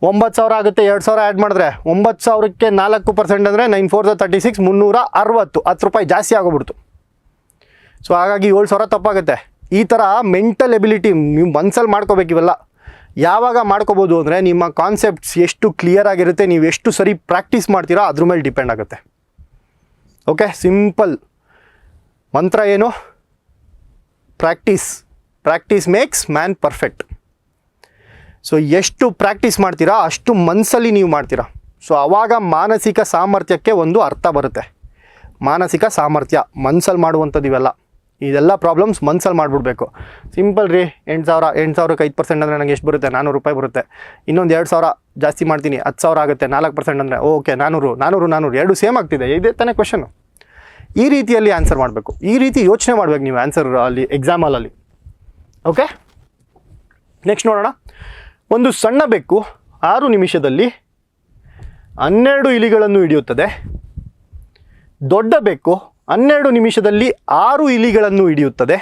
9,000 ಆಗುತ್ತೆ, 2,000 ಆ್ಯಡ್ ಮಾಡಿದ್ರೆ 9,000ಕ್ಕೆ 4% ಅಂದರೆ 9 4 36, 360. 10 ರೂಪಾಯಿ ಜಾಸ್ತಿ ಆಗೋಗ್ಬಿಡ್ತು. ಸೊ ಹಾಗಾಗಿ 7,000 ತಪ್ಪಾಗುತ್ತೆ. ಈ ಥರ ಮೆಂಟಲ್ ಎಬಿಲಿಟಿ ನೀವು ಮನ್ಸಲ್ಲಿ ಮಾಡ್ಕೋಬೇಕು. ಇವೆಲ್ಲ ಯಾವಾಗ ಮಾಡ್ಕೋಬೋದು ಅಂದರೆ ನಿಮ್ಮ ಕಾನ್ಸೆಪ್ಟ್ಸ್ ಎಷ್ಟು ಕ್ಲಿಯರ್ ಆಗಿರುತ್ತೆ, ನೀವು ಎಷ್ಟು ಸರಿ ಪ್ರಾಕ್ಟೀಸ್ ಮಾಡ್ತೀರಾ ಅದ್ರ ಮೇಲೆ ಡಿಪೆಂಡ್ ಆಗುತ್ತೆ. ಓಕೆ, ಸಿಂಪಲ್ ಮಂತ್ರ ಏನು? Practice makes man perfect. So ಎಷ್ಟು ಪ್ರಾಕ್ಟೀಸ್ ಮಾಡ್ತೀರಾ ಅಷ್ಟು ಮನಸ್ಸಲ್ಲಿ ನೀವು ಮಾಡ್ತೀರಾ. ಸೊ ಆವಾಗ ಮಾನಸಿಕ ಸಾಮರ್ಥ್ಯಕ್ಕೆ ಒಂದು ಅರ್ಥ ಬರುತ್ತೆ. ಮಾನಸಿಕ ಸಾಮರ್ಥ್ಯ ಮನಸ್ಸಲ್ಲಿ ಮಾಡುವಂಥದ್ದು ಇದೆಲ್ಲ ಪ್ರಾಬ್ಲಮ್ಸ್ ಮನಸ್ಸಲ್ಲಿ ಮಾಡಿಬಿಡ್ಬೇಕು. ಸಿಂಪಲ್ ರೀ. 8,000ಕ್ಕೆ 5% ಅಂದರೆ ನನಗೆ ಎಷ್ಟು ಬರುತ್ತೆ? 400 ರೂಪಾಯಿ ಬರುತ್ತೆ. ಇನ್ನೊಂದು 2,000 ಜಾಸ್ತಿ ಮಾಡ್ತೀನಿ, 10,000 ಆಗುತ್ತೆ. 4% ಅಂದರೆ ಓಕೆ 400 ಎರಡು ಸೇಮ್ ಆಗ್ತಿದೆ. ಇದೇ ತಾನೇ ಕ್ವೆಶನು. ಈ ರೀತಿಯಲ್ಲಿ ಆನ್ಸರ್ ಮಾಡಬೇಕು. ಈ ರೀತಿ ಯೋಚನೆ ಮಾಡಬೇಕು ನೀವು ಆನ್ಸರ್ ಅಲ್ಲಿ ಎಕ್ಸಾಮ್ ಹಾಲಲ್ಲಿ. ಓಕೆ, ನೆಕ್ಸ್ಟ್ ನೋಡೋಣ. ಒಂದು ಸಣ್ಣ ಬೆಕ್ಕು 6 ನಿಮಿಷದಲ್ಲಿ 12 ಇಲಿಗಳನ್ನು ಹಿಡಿಯುತ್ತದೆ. ದೊಡ್ಡ ಬೆಕ್ಕು 12 ನಿಮಿಷದಲ್ಲಿ 6 ಇಲಿಗಳನ್ನು ಹಿಡಿಯುತ್ತದೆ.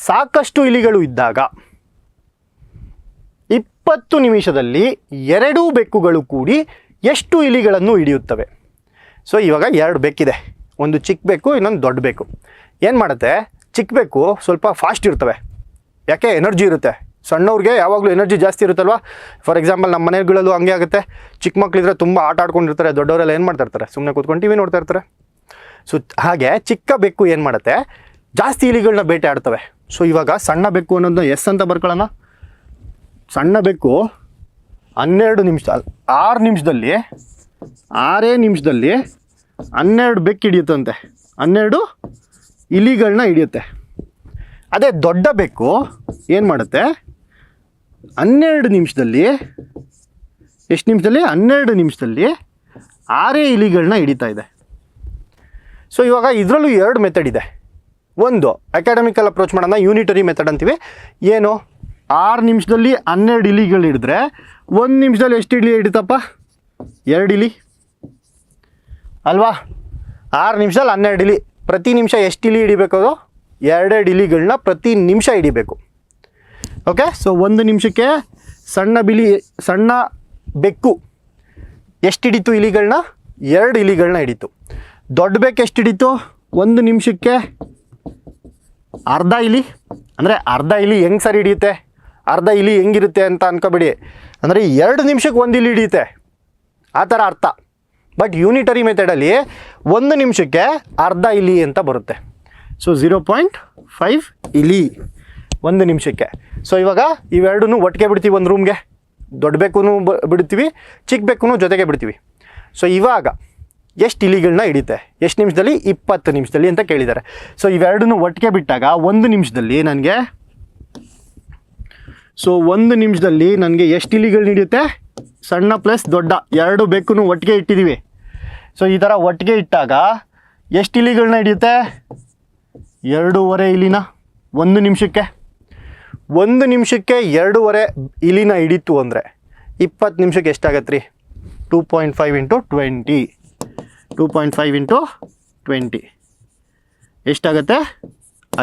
ಸಾಕಷ್ಟು ಇಲಿಗಳು ಇದ್ದಾಗ 20 ನಿಮಿಷದಲ್ಲಿ 2 ಬೆಕ್ಕುಗಳು ಕೂಡಿ ಎಷ್ಟು ಇಲಿಗಳನ್ನು ಹಿಡಿಯುತ್ತವೆ? ಸೊ ಇವಾಗ 2 ಬೆಕ್ಕಿದೆ, ಒಂದು ಚಿಕ್ಕ ಬೆಕ್ಕು, ಇನ್ನೊಂದು ದೊಡ್ಡ ಬೆಕ್ಕು. ಏನು ಮಾಡುತ್ತೆ? ಚಿಕ್ಕ ಬೆಕ್ಕು ಸ್ವಲ್ಪ ಫಾಸ್ಟ್ ಇರ್ತವೆ. ಯಾಕೆ? ಎನರ್ಜಿ ಇರುತ್ತೆ. ಸಣ್ಣವ್ರಿಗೆ ಯಾವಾಗಲೂ ಎನರ್ಜಿ ಜಾಸ್ತಿ ಇರುತ್ತಲ್ವ. ಫಾರ್ ಎಕ್ಸಾಂಪಲ್ ನಮ್ಮ ಮನೆಗಳಲ್ಲೂ ಹಂಗೆ ಆಗುತ್ತೆ. ಚಿಕ್ಕ ಮಕ್ಕಳಿದ್ರೆ ತುಂಬ ಆಟ ಆಡ್ಕೊಂಡಿರ್ತಾರೆ. ದೊಡ್ಡವರೆಲ್ಲ ಏನು ಮಾಡ್ತಾ ಇರ್ತಾರೆ? ಸುಮ್ಮನೆ ಕೂತ್ಕೊಂಡು ಟಿ ವಿ ನೋಡ್ತಾ ಇರ್ತಾರೆ. ಸೊ ಹಾಗೆ ಚಿಕ್ಕ ಬೆಕ್ಕು ಏನು ಮಾಡುತ್ತೆ? ಜಾಸ್ತಿ ಇಲಿಗಳನ್ನ ಬೇಟೆ ಆಡ್ತವೆ. ಸೊ ಇವಾಗ ಸಣ್ಣ ಬೆಕ್ಕು ಅನ್ನೋದನ್ನ ಎಸ್ ಅಂತ ಬರ್ಕೊಳ್ಳೋಣ. ಸಣ್ಣ ಬೆಕ್ಕು 6 ನಿಮಿಷದಲ್ಲಿ 12 ಬೆಕ್ಕು ಹಿಡಿಯುತ್ತಂತೆ, 12 ಇಲಿಗಳನ್ನ ಹಿಡಿಯುತ್ತೆ. ಅದೇ ದೊಡ್ಡ ಬೆಕ್ಕು ಏನು ಮಾಡುತ್ತೆ? 12 ನಿಮಿಷದಲ್ಲಿ 12 ನಿಮಿಷದಲ್ಲಿ 6 ಇಲಿಗಳನ್ನ ಹಿಡಿತಾ ಇದೆ. ಸೊ ಇವಾಗ ಇದರಲ್ಲೂ 2 ಮೆಥಡ್ ಇದೆ. ಒಂದು ಅಕಾಡೆಮಿಕಲ್ ಅಪ್ರೋಚ್ ಮಾಡೋಣ, ಯೂನಿಟರಿ ಮೆಥಡ್ ಅಂತೀವಿ. ಏನು? 6 ನಿಮಿಷದಲ್ಲಿ 12 ಇಲಿಗಳು ಹಿಡಿದ್ರೆ 1 ನಿಮಿಷದಲ್ಲಿ ಎಷ್ಟು ಇಲಿ ಹಿಡಿತಪ್ಪ? 2 ಇಲಿ ಅಲ್ವಾ? 6 ನಿಮಿಷದಲ್ಲಿ 12 ಇಲಿ. ಪ್ರತಿ ನಿಮಿಷ ಎಷ್ಟು ಇಲಿ ಹಿಡಿಬೇಕು? ಅದು 2 ಇಲಿಗಳನ್ನ ಪ್ರತಿ ನಿಮಿಷ ಹಿಡಿಬೇಕು. ಓಕೆ, ಸೊ 1 ನಿಮಿಷಕ್ಕೆ ಸಣ್ಣ ಬೆಕ್ಕು ಎಷ್ಟು ಹಿಡಿತು ಇಲಿಗಳನ್ನ? 2 ಇಲಿಗಳನ್ನ ಹಿಡಿತು. ದೊಡ್ಡ ಬೆಕ್ಕು ಎಷ್ಟು ಹಿಡಿತು? 1 ನಿಮಿಷಕ್ಕೆ ಅರ್ಧ ಇಲಿ. ಅಂದರೆ ಅರ್ಧ ಇಲಿ ಹೆಂಗೆ ಸರಿ ಹಿಡಿಯುತ್ತೆ? ಅರ್ಧ ಇಲಿ ಹೆಂಗಿರುತ್ತೆ ಅಂತ ಅನ್ಕೋಬೇಡಿ. ಅಂದರೆ 2 ನಿಮಿಷಕ್ಕೆ 1 ಇಲಿ ಹಿಡಿಯುತ್ತೆ, ಆ ಥರ ಅರ್ಥ. ಬಟ್ ಯೂನಿಟರಿ ಮೆಥಡಲ್ಲಿ 1 ನಿಮಿಷಕ್ಕೆ ಅರ್ಧ ಇಲಿ ಅಂತ ಬರುತ್ತೆ. ಸೊ 0.5 ಇಲಿ 1 ನಿಮಿಷಕ್ಕೆ. ಸೊ ಇವಾಗ ಇವೆರಡೂ ಒಟ್ಟಿಗೆ ಬಿಡ್ತೀವಿ ಒಂದು ರೂಮ್ಗೆ. ದೊಡ್ಡ ಬೆಕ್ಕೂ ಬಿಡ್ತೀವಿ, ಚಿಕ್ಕ ಬೆಕ್ಕೂ ಜೊತೆಗೆ ಬಿಡ್ತೀವಿ. ಸೊ ಇವಾಗ ಎಷ್ಟು ಇಲಿಗಳನ್ನ ಹಿಡಿತೆ? ಎಷ್ಟು ನಿಮಿಷದಲ್ಲಿ? 20 ನಿಮಿಷದಲ್ಲಿ ಅಂತ ಕೇಳಿದ್ದಾರೆ. ಸೊ ಇವೆರಡೂ ಒಟ್ಟಿಗೆ ಬಿಟ್ಟಾಗ 1 ನಿಮಿಷದಲ್ಲಿ ನನಗೆ ಎಷ್ಟು ಇಲಿಗಳನ್ನ ಹಿಡಿಯುತ್ತೆ? ಸಣ್ಣ ಪ್ಲಸ್ ದೊಡ್ಡ 2 ಬೆಕ್ಕೂ ಒಟ್ಟಿಗೆ ಇಟ್ಟಿದ್ದೀವಿ. ಸೊ ಈ ಥರ ಒಟ್ಟಿಗೆ ಇಟ್ಟಾಗ ಎಷ್ಟು ಇಲಿಗಳನ್ನ ಹಿಡಿಯುತ್ತೆ? 2.5 ಇಲಿನ 1 ನಿಮಿಷಕ್ಕೆ. 1 ನಿಮಿಷಕ್ಕೆ 2.5 ಇಲಿನ ಹಿಡಿತು ಅಂದರೆ 20 ನಿಮಿಷಕ್ಕೆ ಎಷ್ಟಾಗತ್ತೆ ರೀ? 2.5 × 20. 2.5 × 20 ಎಷ್ಟಾಗುತ್ತೆ?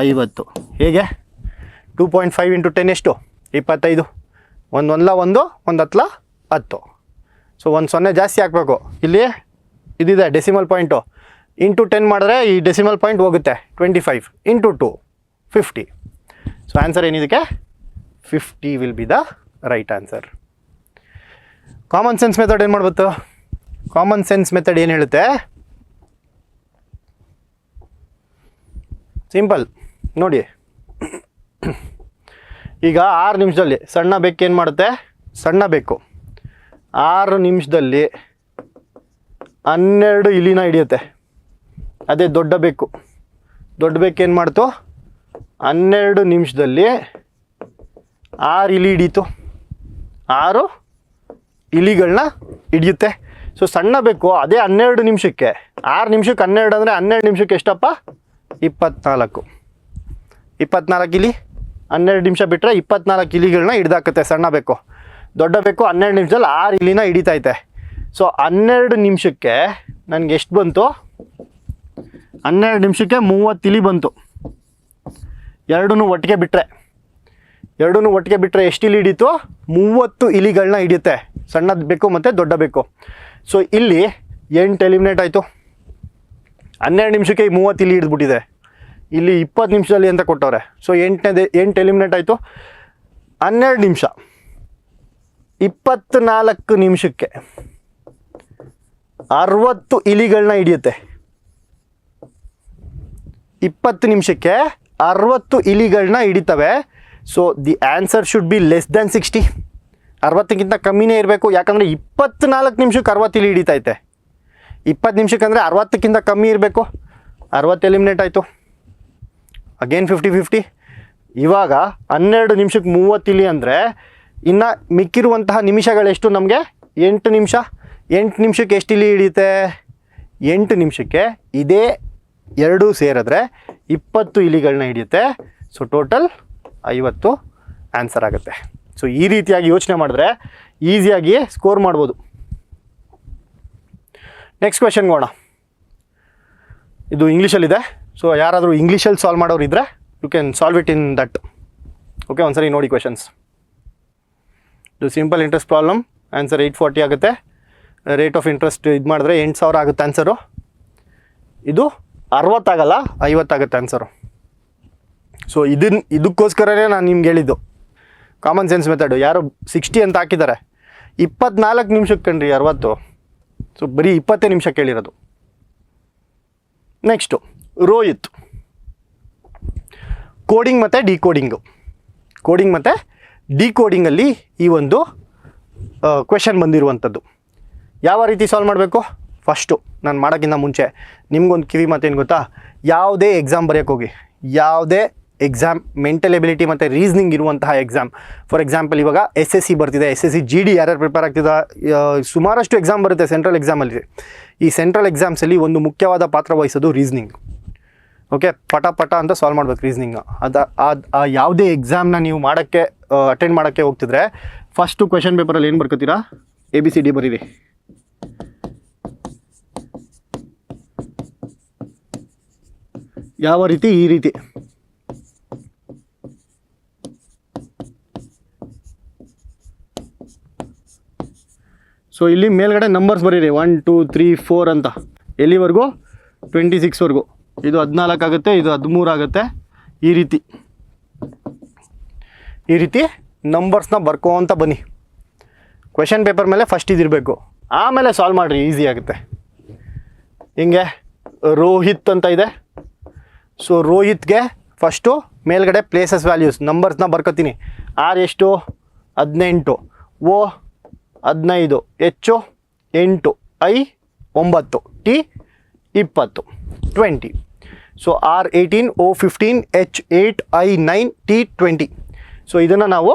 50. ಹೇಗೆ? 2.5 × 10 ಎಷ್ಟು? 25. ಒಂದು 10. ಸೊ 1 0 ಜಾಸ್ತಿ ಹಾಕಬೇಕು. ಇಲ್ಲಿ ಇದಿದೆ ಡೆಸಿಮಲ್ ಪಾಯಿಂಟು. ಇಂಟು 10 ಮಾಡಿದ್ರೆ ಈ ಡೆಸಿಮಲ್ ಪಾಯಿಂಟ್ ಹೋಗುತ್ತೆ. 25 × 2 50. ಸೊ ಆನ್ಸರ್ ಏನಿದಕ್ಕೆ? 50 will be the right answer. Common sense method ಏನು ಮಾಡ್ಬೋದು? ಕಾಮನ್ ಸೆನ್ಸ್ ಮೆಥಡ್ ಏನು ಹೇಳುತ್ತೆ? ಸಿಂಪಲ್ ನೋಡಿ. ಈಗ 6 ನಿಮಿಷದಲ್ಲಿ ಸಣ್ಣ ಬೆಕ್ಕು ಏನು ಮಾಡುತ್ತೆ? ಸಣ್ಣ ಬೆಕ್ಕು 6 ನಿಮಿಷದಲ್ಲಿ 12 ಇಲಿನ ಹಿಡಿಯುತ್ತೆ. ಅದೇ ದೊಡ್ಡ ಬೆಕ್ಕು ಏನು ಮಾಡ್ತು? 12 ನಿಮಿಷದಲ್ಲಿ 6 ಇಲಿ ಹಿಡೀತು. 6 ಇಲಿಗಳನ್ನ ಹಿಡಿಯುತ್ತೆ. ಸೊ ಸಣ್ಣ ಬೇಕು ಅದೇ 12 ನಿಮಿಷಕ್ಕೆ, 6 ನಿಮಿಷಕ್ಕೆ 12 ಅಂದರೆ 12 ನಿಮಿಷಕ್ಕೆ ಎಷ್ಟಪ್ಪ? 24. 24 ಇಲಿ 12 ನಿಮಿಷ ಬಿಟ್ಟರೆ 24 ಇಲಿಗಳನ್ನ ಹಿಡ್ದಾಕತ್ತೆ ಸಣ್ಣ ಬೇಕು. ದೊಡ್ಡ ಬೇಕು 12 ನಿಮಿಷದಲ್ಲಿ 6 ಇಲಿನ ಹಿಡಿತೈತೆ. ಸೊ 12 ನಿಮಿಷಕ್ಕೆ ನನಗೆ ಎಷ್ಟು ಬಂತು? 12 ನಿಮಿಷಕ್ಕೆ 30 ಇಲಿ ಬಂತು. ಎರಡೂ ಒಟ್ಟಿಗೆ ಬಿಟ್ಟರೆ ಎಷ್ಟು ಇಲಿ ಹಿಡೀತು? 30 ಇಲಿಗಳನ್ನ ಹಿಡಿಯುತ್ತೆ. ಸಣ್ಣದು ಬೇಕು ಮತ್ತು ದೊಡ್ಡ ಬೇಕು. ಸೊ ಇಲ್ಲಿ 8 ಎಲಿಮಿನೇಟ್ ಆಯಿತು. 12 ನಿಮಿಷಕ್ಕೆ 30 ಇಲಿ ಹಿಡಿದ್ಬಿಟ್ಟಿದೆ. ಇಲ್ಲಿ 20 ನಿಮಿಷದಲ್ಲಿ ಅಂತ ಕೊಟ್ಟವ್ರೆ. ಸೊ 8 ಎಲಿಮಿನೇಟ್ ಆಯಿತು. 12 ನಿಮಿಷ, 24 ನಿಮಿಷಕ್ಕೆ 60 ಇಲಿಗಳನ್ನ ಹಿಡಿಯುತ್ತೆ. 20 ನಿಮಿಷಕ್ಕೆ 60 ಇಲಿಗಳನ್ನ ಹಿಡಿತವೆ. So the answer should be less than 60. 60ಕ್ಕಿಂತ ಕಮ್ಮಿನೇ ಇರಬೇಕು. ಯಾಕಂದರೆ 24 ನಿಮಿಷಕ್ಕೆ 60 ಇಲಿ ಹಿಡಿತೈತೆ. 20 ನಿಮಿಷಕ್ಕೆ ಅಂದರೆ 60ಕ್ಕಿಂತ ಕಮ್ಮಿ ಇರಬೇಕು. 60 ಎಲಿಮಿನೇಟ್ ಆಯಿತು. ಅಗೇನ್ 50-50. ಇವಾಗ 12 ನಿಮಿಷಕ್ಕೆ 30 ಇಲಿ ಅಂದರೆ ಇನ್ನು ಮಿಕ್ಕಿರುವಂತಹ ನಿಮಿಷಗಳೆಷ್ಟು ನಮಗೆ? 8 ನಿಮಿಷ. 8 ನಿಮಿಷಕ್ಕೆ ಎಷ್ಟು ಇಲಿ ಹಿಡಿಯುತ್ತೆ? 8 ನಿಮಿಷಕ್ಕೆ ಇದೇ ಎರಡೂ ಸೇರಿದ್ರೆ 20 ಇಲಿಗಳನ್ನ ಹಿಡಿಯುತ್ತೆ. ಸೊ ಟೋಟಲ್ 50 ಆನ್ಸರ್ ಆಗುತ್ತೆ. ಸೊ ಈ ರೀತಿಯಾಗಿ ಯೋಚನೆ ಮಾಡಿದ್ರೆ ಈಸಿಯಾಗಿ ಸ್ಕೋರ್ ಮಾಡ್ಬೋದು. ನೆಕ್ಸ್ಟ್ ಕ್ವೆಶನ್ಗೆ ಹೋಗೋಣ. ಇದು ಇಂಗ್ಲೀಷಲ್ಲಿದೆ. ಸೊ ಯಾರಾದರೂ ಇಂಗ್ಲೀಷಲ್ಲಿ ಸಾಲ್ವ್ ಮಾಡೋರು ಇದ್ದರೆ you can solve it in that. Okay, ಒಂದ್ಸರಿ ನೋಡಿ ಕ್ವೆಶನ್ಸ್. ಇದು ಸಿಂಪಲ್ ಇಂಟ್ರೆಸ್ಟ್ ಪ್ರಾಬ್ಲಮ್. ಆನ್ಸರ್ 840 ಆಗುತ್ತೆ. ರೇಟ್ ಆಫ್ ಇಂಟ್ರೆಸ್ಟ್ ಇದು ಮಾಡಿದ್ರೆ 8000 ಆಗುತ್ತೆ ಆನ್ಸರು. ಇದು 60 ಆಗಲ್ಲ, 50 ಆಗುತ್ತೆ ಆನ್ಸರು. ಸೊ ಇದಕ್ಕೋಸ್ಕರನೇ ನಾನು ನಿಮ್ಗೆ ಹೇಳಿದ್ದು ಕಾಮನ್ ಸೆನ್ಸ್ ಮೆಥಡು. ಯಾರು 60 ಅಂತ ಹಾಕಿದ್ದಾರೆ, 24 ನಿಮಿಷಕ್ಕೆ ಕಣ್ರಿ 60. ಸೊ ಬರೀ 20 ನಿಮಿಷ ಕೇಳಿರೋದು. ನೆಕ್ಸ್ಟು ರೋಹಿತ್. ಕೋಡಿಂಗ್ ಮತ್ತು ಡಿಕೋಡಿಂಗಲ್ಲಿ ಈ ಒಂದು ಕ್ವೆಶನ್ ಬಂದಿರುವಂಥದ್ದು. ಯಾವ ರೀತಿ ಸಾಲ್ವ್ ಮಾಡಬೇಕು? ಫಸ್ಟು ನಾನು ಮಾಡೋಕ್ಕಿಂತ ಮುಂಚೆ ನಿಮ್ಗೊಂದು ಕಿವಿ ಮಾತೇನು ಗೊತ್ತಾ? ಯಾವುದೇ ಎಕ್ಸಾಮ್ ಬರೆಯೋಕ್ಕೆ ಹೋಗಿ, ಯಾವುದೇ ಎಕ್ಸಾಮ್ ಮೆಂಟಲ್ ಎಬಿಲಿಟಿ ಮತ್ತು ರೀಸ್ನಿಂಗ್ ಇರುವಂತಹ ಎಕ್ಸಾಮ್, ಫಾರ್ ಎಕ್ಸಾಂಪಲ್ ಇವಾಗ SSC ಬರ್ತಿದೆ, SSC GD ಯಾರ್ಯಾರು ಪ್ರಿಪೇರ್ ಆಗ್ತಿದ್ದ, ಸುಮಾರಷ್ಟು ಎಕ್ಸಾಮ್ ಬರುತ್ತೆ ಸೆಂಟ್ರಲ್ ಎಕ್ಸಾಮಲ್ಲಿ. ಈ ಸೆಂಟ್ರಲ್ ಎಕ್ಸಾಮ್ಸಲ್ಲಿ ಒಂದು ಮುಖ್ಯವಾದ ಪಾತ್ರ ವಹಿಸೋದು ರೀಸ್ನಿಂಗ್. ಓಕೆ, ಪಟ ಅಂತ ಸಾಲ್ವ್ ಮಾಡ್ಬೇಕು ರೀಸ್ನಿಂಗ್. ಯಾವುದೇ ಎಕ್ಸಾಮ್ನ ನೀವು ಅಟೆಂಡ್ ಮಾಡೋಕ್ಕೆ ಹೋಗ್ತಿದ್ರೆ ಫಸ್ಟು ಕ್ವೆಶನ್ ಪೇಪರಲ್ಲಿ ಏನು ಬರ್ಕೋತೀರಾ? ABCD ಬರೀರಿ. ಯಾವ ರೀತಿ? ಈ ರೀತಿ. ಸೊ ಇಲ್ಲಿ ಮೇಲ್ಗಡೆ ನಂಬರ್ಸ್ ಬರೀರಿ, 1 2 3 4 ಅಂತ. ಎಲ್ಲಿವರೆಗೂ? 26ವರೆಗೂ. ಇದು 14 ಆಗುತ್ತೆ, ಇದು 13 ಆಗುತ್ತೆ. ಈ ರೀತಿ ನಂಬರ್ಸ್ನ ಬರ್ಕೋಂತ ಬನ್ನಿ. ಕ್ವೆಶನ್ ಪೇಪರ್ ಮೇಲೆ ಫಸ್ಟ್ ಇದಿರಬೇಕು, ಆಮೇಲೆ ಸಾಲ್ವ್ ಮಾಡಿರಿ, ಈಸಿ ಆಗುತ್ತೆ. ಹಿಂಗೆ ರೋಹಿತ್ ಅಂತ ಇದೆ. ಸೊ ರೋಹಿತ್ಗೆ ಫಸ್ಟು ಮೇಲ್ಗಡೆ ಪ್ಲೇಸಸ್ ವ್ಯಾಲ್ಯೂಸ್ ನಂಬರ್ಸ್ನ ಬರ್ಕೋತೀನಿ. R ಎಷ್ಟು? 18, O 15, H 8, I 9, T 20, 20. So R 18, O 15, H 8, I 9, T 20. So ಇದನ್ನು ನಾವು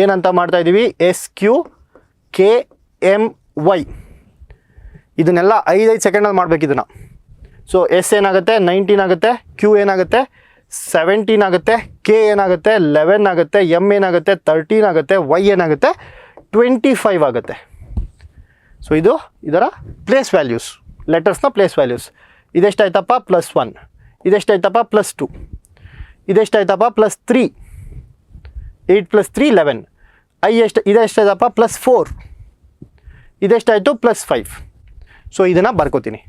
ಏನಂತ ಮಾಡ್ತಾಯಿದ್ದೀವಿ? SQKMY. ಇದನ್ನೆಲ್ಲ 5 ಸೆಕೆಂಡಲ್ಲಿ ಮಾಡಬೇಕು ಇದನ್ನು. ಸೊ S ಏನಾಗುತ್ತೆ? 19 ಆಗುತ್ತೆ. Q ಏನಾಗುತ್ತೆ? 17 ಆಗುತ್ತೆ. K ಏನಾಗುತ್ತೆ? 11 ಆಗುತ್ತೆ. M ಏನಾಗುತ್ತೆ? 13 ಆಗುತ್ತೆ. Y ಏನಾಗುತ್ತೆ? 25 ಆಗುತ್ತೆ. ಸೊ ಇದು ಇದರ ಪ್ಲೇಸ್ ವ್ಯಾಲ್ಯೂಸ್, ಲೆಟರ್ಸ್ನ ಪ್ಲೇಸ್ ವ್ಯಾಲ್ಯೂಸ್. ಇದೆಷ್ಟಾಯ್ತಪ್ಪ? +1. ಇದೆಷ್ಟಾಯ್ತಪ್ಪ? +2. ಇದೆಷ್ಟಾಯ್ತಪ್ಪ? +3. 8 + 3 11. ಇದೆಷ್ಟಾಯ್ತಪ್ಪ? +4. ಇದೆಷ್ಟಾಯಿತು? +5. ಸೊ ಇದನ್ನು ಬರ್ಕೋತೀನಿ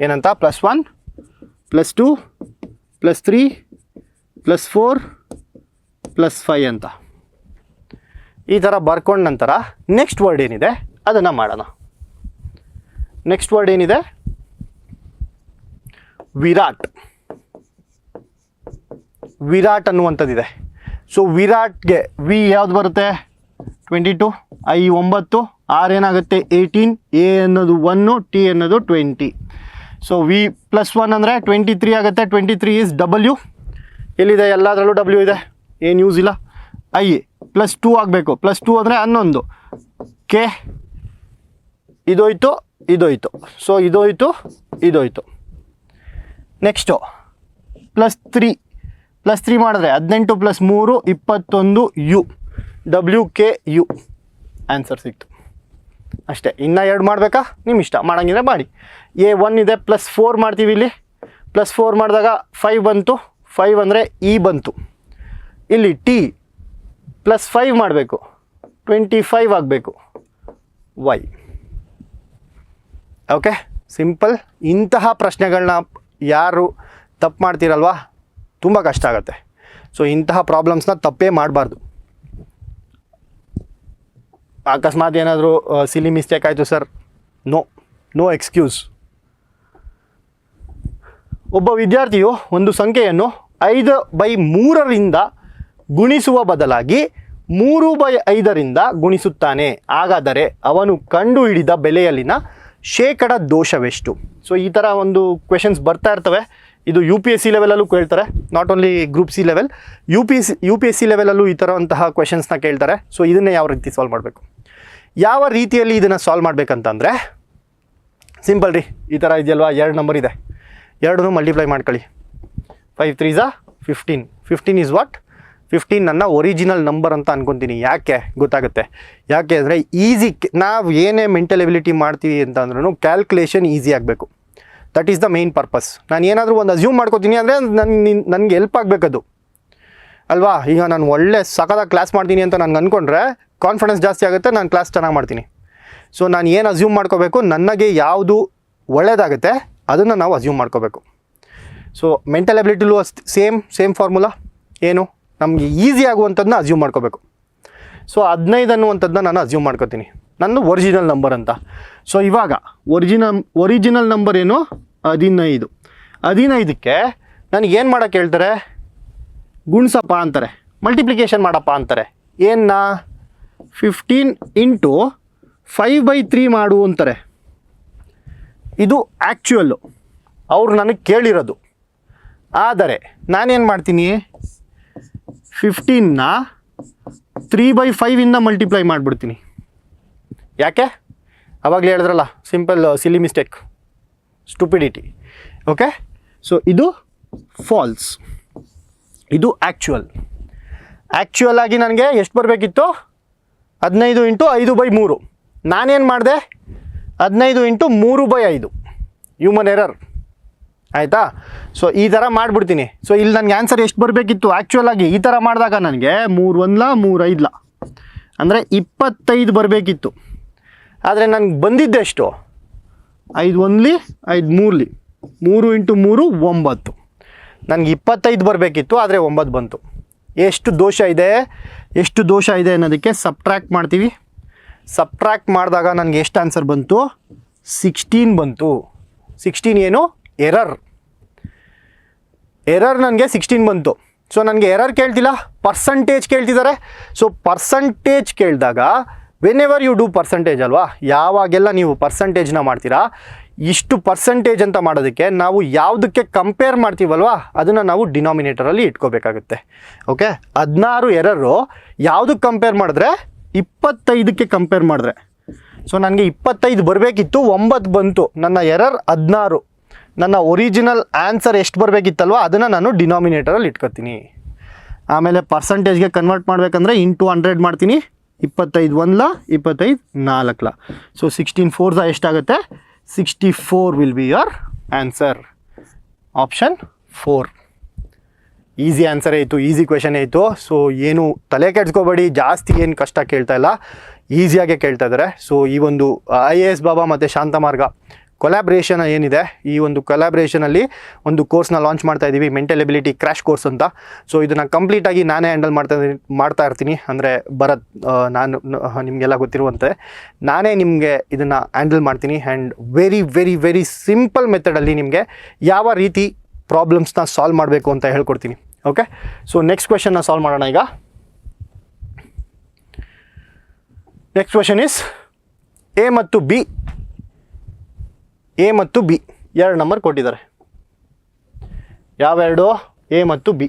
ಏನಂತ? +1 +2 +3 +4 +5 ಅಂತ. ಈ ಥರ ಬರ್ಕೊಂಡ ನಂತರ ನೆಕ್ಸ್ಟ್ ವರ್ಡ್ ಏನಿದೆ ಅದನ್ನು ಮಾಡೋಣ. ನೆಕ್ಸ್ಟ್ ವರ್ಡ್ ಏನಿದೆ? ವಿರಾಟ್ ಅನ್ನುವಂಥದ್ದಿದೆ. ಸೊ ವಿರಾಟ್ಗೆ ವಿ ಯಾವ್ದು ಬರುತ್ತೆ? 22, I 9, R ಏನಾಗುತ್ತೆ? 18, A ಅನ್ನೋದು 1, T ಅನ್ನೋದು 20. ಸೊ V +1 ಅಂದರೆ 23 ಆಗುತ್ತೆ. 23 ಈಸ್ W. ಎಲ್ಲಿದೆ? ಎಲ್ಲದರಲ್ಲೂ W ಇದೆ, ಏನು ಯೂಸ್ ಇಲ್ಲ. I +2 ಆಗಬೇಕು. +2 ಅಂದರೆ 11. K ಇದೋಯ್ತು ಇದೋಯ್ತು. ಸೊ ಇದೋಯ್ತು ಇದೋಯ್ತು. ನೆಕ್ಸ್ಟು +3 ಮಾಡಿದ್ರೆ 18 + 3 21 ಯು WKU ಆನ್ಸರ್ ಸಿಕ್ತು ಅಷ್ಟೇ. ಇನ್ನೂ 2 ಮಾಡಬೇಕಾ ನಿಮ್ಮ ಇಷ್ಟ, ಮಾಡೋಂಗಿದ್ರೆ ಮಾಡಿ. A1 ಇದೆ +4 ಮಾಡ್ತೀವಿ. ಇಲ್ಲಿ +4 ಮಾಡಿದಾಗ 5 ಬಂತು. 5 ಅಂದರೆ E ಬಂತು. ಇಲ್ಲಿ T +5 ಮಾಡಬೇಕು, 25 ಆಗಬೇಕು Y. Okay, simple. ಇಂತಹ ಪ್ರಶ್ನೆಗಳನ್ನ ಯಾರು ತಪ್ಪು ಮಾಡ್ತೀರಲ್ವಾ, ತುಂಬ ಕಷ್ಟ ಆಗುತ್ತೆ. ಸೊ ಇಂತಹ ಪ್ರಾಬ್ಲಮ್ಸ್ನ ತಪ್ಪೇ ಮಾಡಬಾರ್ದು. ಅಕಸ್ಮಾತ್ ಏನಾದರೂ ಸಿಲಿ ಮಿಸ್ಟೇಕ್ ಆಯಿತು ಸರ್, ನೋ ಎಕ್ಸ್ಕ್ಯೂಸ್. ಒಬ್ಬ ವಿದ್ಯಾರ್ಥಿಯು ಒಂದು ಸಂಖ್ಯೆಯನ್ನು 5/3 ಗುಣಿಸುವ ಬದಲಾಗಿ 3/5 ಗುಣಿಸುತ್ತಾನೆ. ಹಾಗಾದರೆ ಅವನು ಕಂಡುಹಿಡಿದ ಬೆಲೆಯಲ್ಲಿನ ಶೇಕಡ ದೋಷವೆಷ್ಟು? ಸೊ ಈ ಥರ ಒಂದು ಕ್ವೆಶನ್ಸ್ ಬರ್ತಾ ಇರ್ತವೆ. ಇದು UPSC ಲೆವೆಲಲ್ಲೂ ಕೇಳ್ತಾರೆ, not only group C level, UPSC ಲೆವೆಲಲ್ಲೂ ಈ ಥರವಂತಹ ಕ್ವೆಶನ್ಸ್ನ ಕೇಳ್ತಾರೆ. ಸೊ ಇದನ್ನೇ ಯಾವ ರೀತಿ ಸಾಲ್ವ್ ಮಾಡಬೇಕು, ಯಾವ ರೀತಿಯಲ್ಲಿ ಇದನ್ನು ಸಾಲ್ವ್ ಮಾಡಬೇಕಂತಂದರೆ ಸಿಂಪಲ್ ರೀ. ಈ ಥರ ಇದೆಯಲ್ವಾ, 2 ನಂಬರ್ ಇದೆ, 2 ಮಲ್ಟಿಪ್ಲೈ ಮಾಡ್ಕೊಳ್ಳಿ. 5 3s 15. 15 is what? 15 ನನ್ನ ಒರಿಜಿನಲ್ ನಂಬರ್ ಅಂತ ಅನ್ಕೊತೀನಿ. ಯಾಕೆ ಗೊತ್ತಾಗುತ್ತೆ? ಯಾಕೆ ಅಂದರೆ ಈಸಿ, ನಾವು ಏನೇ ಮೆಂಟಲ್ ಎಬಿಲಿಟಿ ಮಾಡ್ತೀವಿ ಅಂತಂದ್ರೂ ಕ್ಯಾಲ್ಕುಲೇಷನ್ ಈಸಿ ಆಗಬೇಕು. That is the main purpose. ನಾನು ಏನಾದರೂ ಒಂದು ಅಸ್ಯೂಮ್ ಮಾಡ್ಕೋತೀನಿ ಅಂದರೆ ನನಗೆ ಹೆಲ್ಪ್ ಆಗಬೇಕದು ಅಲ್ವಾ. ಈಗ ನಾನು ಒಳ್ಳೆ ಸಖತ್ತಾಗಿ ಕ್ಲಾಸ್ ಮಾಡ್ತೀನಿ ಅಂತ ನಾನು ಅಂದ್ಕೊಂಡ್ರೆ ಕಾನ್ಫಿಡೆನ್ಸ್ ಜಾಸ್ತಿ ಆಗುತ್ತೆ, ನಾನು ಕ್ಲಾಸ್ ಚೆನ್ನಾಗಿ ಮಾಡ್ತೀನಿ. ಸೊ ನಾನು ಏನು ಅಸ್ಯೂಮ್ ಮಾಡ್ಕೋಬೇಕು, ನನಗೆ ಯಾವುದು ಒಳ್ಳೆಯದಾಗುತ್ತೆ ಅದನ್ನು ನಾವು ಅಸ್ಯೂಮ್ ಮಾಡ್ಕೋಬೇಕು. ಸೊ ಮೆಂಟಲ್ ಎಬಿಲಿಟಿಲೂ ಸೇಮ್ ಫಾರ್ಮುಲಾ. ಏನು, ನಮಗೆ ಈಸಿ ಆಗುವಂಥದ್ದನ್ನ ಅಸ್ಯೂಮ್ ಮಾಡ್ಕೋಬೇಕು. ಸೊ 15 ಅನ್ನುವಂಥದ್ದನ್ನ ನಾನು ಅಸ್ಯೂಮ್ ಮಾಡ್ಕೋತೀನಿ, ನನ್ನ ಒರಿಜಿನಲ್ ನಂಬರ್ ಅಂತ. ಸೊ ಇವಾಗ ಒರಿಜಿನಲ್ ನಂಬರ್ ಏನು? 15. 15ಕ್ಕೆ ನನಗೇನು ಮಾಡೋಕ್ಕೆ ಹೇಳ್ತಾರೆ? ಗುಣಿಸಪ್ಪ ಅಂತಾರೆ, ಮಲ್ಟಿಪ್ಲಿಕೇಶನ್ ಮಾಡಪ್ಪ ಅಂತಾರೆ. ಏನ್ನ 15 × 5/3 ಮಾಡು ಅಂತಾರೆ. ಇದು ಆ್ಯಕ್ಚುಯಲ್ಲು, ಅವ್ರು ನನಗೆ ಕೇಳಿರೋದು. ಆದರೆ ನಾನೇನು ಮಾಡ್ತೀನಿ, 15ನ 3/5 ಮಲ್ಟಿಪ್ಲೈ ಮಾಡಿಬಿಡ್ತೀನಿ. ಯಾಕೆ? ಆವಾಗಲೇ ಹೇಳಿದ್ರಲ್ಲ, simple silly mistake, stupidity. Okay, so ಇದು ಫಾಲ್ಸ್, ಇದು ಆ್ಯಕ್ಚುಯಲ್ ಆಗಿ ನನಗೆ ಎಷ್ಟು ಬರಬೇಕಿತ್ತು? 15 × 5/3. ನಾನೇನು ಮಾಡಿದೆ? 15 × 3/5. ಹ್ಯೂಮನ್ ಎರರ್ ಆಯಿತಾ. ಸೊ ಈ ಥರ ಮಾಡಿಬಿಡ್ತೀನಿ. ಸೊ ಇಲ್ಲಿ ನನಗೆ ಆನ್ಸರ್ ಎಷ್ಟು ಬರಬೇಕಿತ್ತು ಆ್ಯಕ್ಚುಯಲ್ ಆಗಿ? ಈ ಥರ ಮಾಡಿದಾಗ ನನಗೆ 3 1 3 5 ಅಂದರೆ 25 ಬರಬೇಕಿತ್ತು. ಆದರೆ ನನಗೆ ಬಂದಿದ್ದೆ ಎಷ್ಟು? 5 1 5 3 3 × 3 9. ನನಗೆ 25 ಬರಬೇಕಿತ್ತು, ಆದರೆ 9 ಬಂತು. ಎಷ್ಟು ದೋಷ ಇದೆ ಅನ್ನೋದಕ್ಕೆ ಸಬ್ಟ್ರ್ಯಾಕ್ಟ್ ಮಾಡ್ತೀವಿ. ಸಬ್ಟ್ರ್ಯಾಕ್ಟ್ ಮಾಡಿದಾಗ ನನಗೆ ಎಷ್ಟು ಆನ್ಸರ್ ಬಂತು? 16 ಬಂತು. 16 ಏನು? ಎರರ್ ನನಗೆ 16 ಬಂತು. ಸೊ ನನಗೆ ಎರರ್ ಕೇಳ್ತಿಲ್ಲ, ಪರ್ಸಂಟೇಜ್ ಕೇಳ್ತಿದ್ದಾರೆ. ಸೊ ಪರ್ಸಂಟೇಜ್ ಕೇಳಿದಾಗ whenever you do percentage ಅಲ್ವಾ, ಯಾವಾಗೆಲ್ಲ ನೀವು ಪರ್ಸಂಟೇಜ್ನ ಮಾಡ್ತೀರಾ, ಇಷ್ಟು ಪರ್ಸಂಟೇಜ್ ಅಂತ ಮಾಡೋದಕ್ಕೆ ನಾವು ಯಾವುದಕ್ಕೆ ಕಂಪೇರ್ ಮಾಡ್ತೀವಲ್ವಾ ಅದನ್ನು ನಾವು ಡಿನಾಮಿನೇಟರಲ್ಲಿ ಇಟ್ಕೋಬೇಕಾಗುತ್ತೆ. ಓಕೆ, 16 ಎರರು ಯಾವುದಕ್ಕೆ ಕಂಪೇರ್ ಮಾಡಿದ್ರೆ? 25ಕ್ಕೆ ಕಂಪೇರ್ ಮಾಡಿದ್ರೆ. ಸೊ ನನಗೆ 25 ಬರಬೇಕಿತ್ತು, 9 ಬಂತು. ನನ್ನ ಎರರ್ 16. ನನ್ನ ಒರಿಜಿನಲ್ ಆನ್ಸರ್ ಎಷ್ಟು ಬರಬೇಕಿತ್ತಲ್ವ ಅದನ್ನು ನಾನು ಡಿನಾಮಿನೇಟರಲ್ಲಿ ಇಟ್ಕೊತೀನಿ. ಆಮೇಲೆ ಪರ್ಸಂಟೇಜ್ಗೆ ಕನ್ವರ್ಟ್ ಮಾಡಬೇಕಂದ್ರೆ × 100 ಮಾಡ್ತೀನಿ. 25 1 25 4. ಸೊ 16 4 ಎಷ್ಟಾಗುತ್ತೆ? 64 will be your answer. Option 4 easy answer ಆಯಿತು, ಈಸಿ ಕ್ವೆಶನ್ ಆಯಿತು. ಸೊ ಏನು ತಲೆ ಕೆಡ್ಸ್ಕೋಬೇಡಿ, ಜಾಸ್ತಿ ಏನು ಕಷ್ಟ ಕೇಳ್ತಾ ಇಲ್ಲ, ಈಸಿಯಾಗೆ ಕೇಳ್ತಾ ಇದ್ದಾರೆ. ಸೊ ಈ ಒಂದು IAS ಬಾಬಾ ಮತ್ತು ಶಾಂತಮಾರ್ಗ ಕೊಲ್ಯಾಬ್ರೇಷನ್ ಏನಿದೆ, ಈ ಒಂದು ಕೊಲ್ಯಾಬ್ರೇಷನಲ್ಲಿ ಒಂದು ಕೋರ್ಸ್ನ ಲಾಂಚ್ ಮಾಡ್ತಾ ಇದ್ದೀವಿ, ಮೆಂಟಲ್ ಎಬಿಲಿಟಿ ಕ್ರ್ಯಾಶ್ ಕೋರ್ಸ್ ಅಂತ. ಸೊ ಇದನ್ನು ಕಂಪ್ಲೀಟಾಗಿ ನಾನೇ ಹ್ಯಾಂಡಲ್ ಮಾಡ್ತಾ ಇರ್ತೀನಿ. ಅಂದರೆ ಭರತ್, ನಾನು ನಿಮಗೆಲ್ಲ ಗೊತ್ತಿರುವಂತೆ ನಾನೇ ನಿಮಗೆ ಇದನ್ನು ಹ್ಯಾಂಡಲ್ ಮಾಡ್ತೀನಿ. And very very very simple ಮೆಥಡಲ್ಲಿ ನಿಮಗೆ ಯಾವ ರೀತಿ ಪ್ರಾಬ್ಲಮ್ಸ್ನ ಸಾಲ್ವ್ ಮಾಡಬೇಕು ಅಂತ ಹೇಳ್ಕೊಡ್ತೀನಿ. ಓಕೆ, ಸೊ ನೆಕ್ಸ್ಟ್ ಕ್ವೆಶನ್ನ ಸಾಲ್ವ್ ಮಾಡೋಣ. ಈಗ ನೆಕ್ಸ್ಟ್ ಕ್ವೆಶನ್ ಇಸ್ ಎ ಮತ್ತು ಬಿ 2 ನಂಬರ್ ಕೊಟ್ಟಿದ್ದಾರೆ. ಯಾವೆರಡು? ಎ ಮತ್ತು ಬಿ.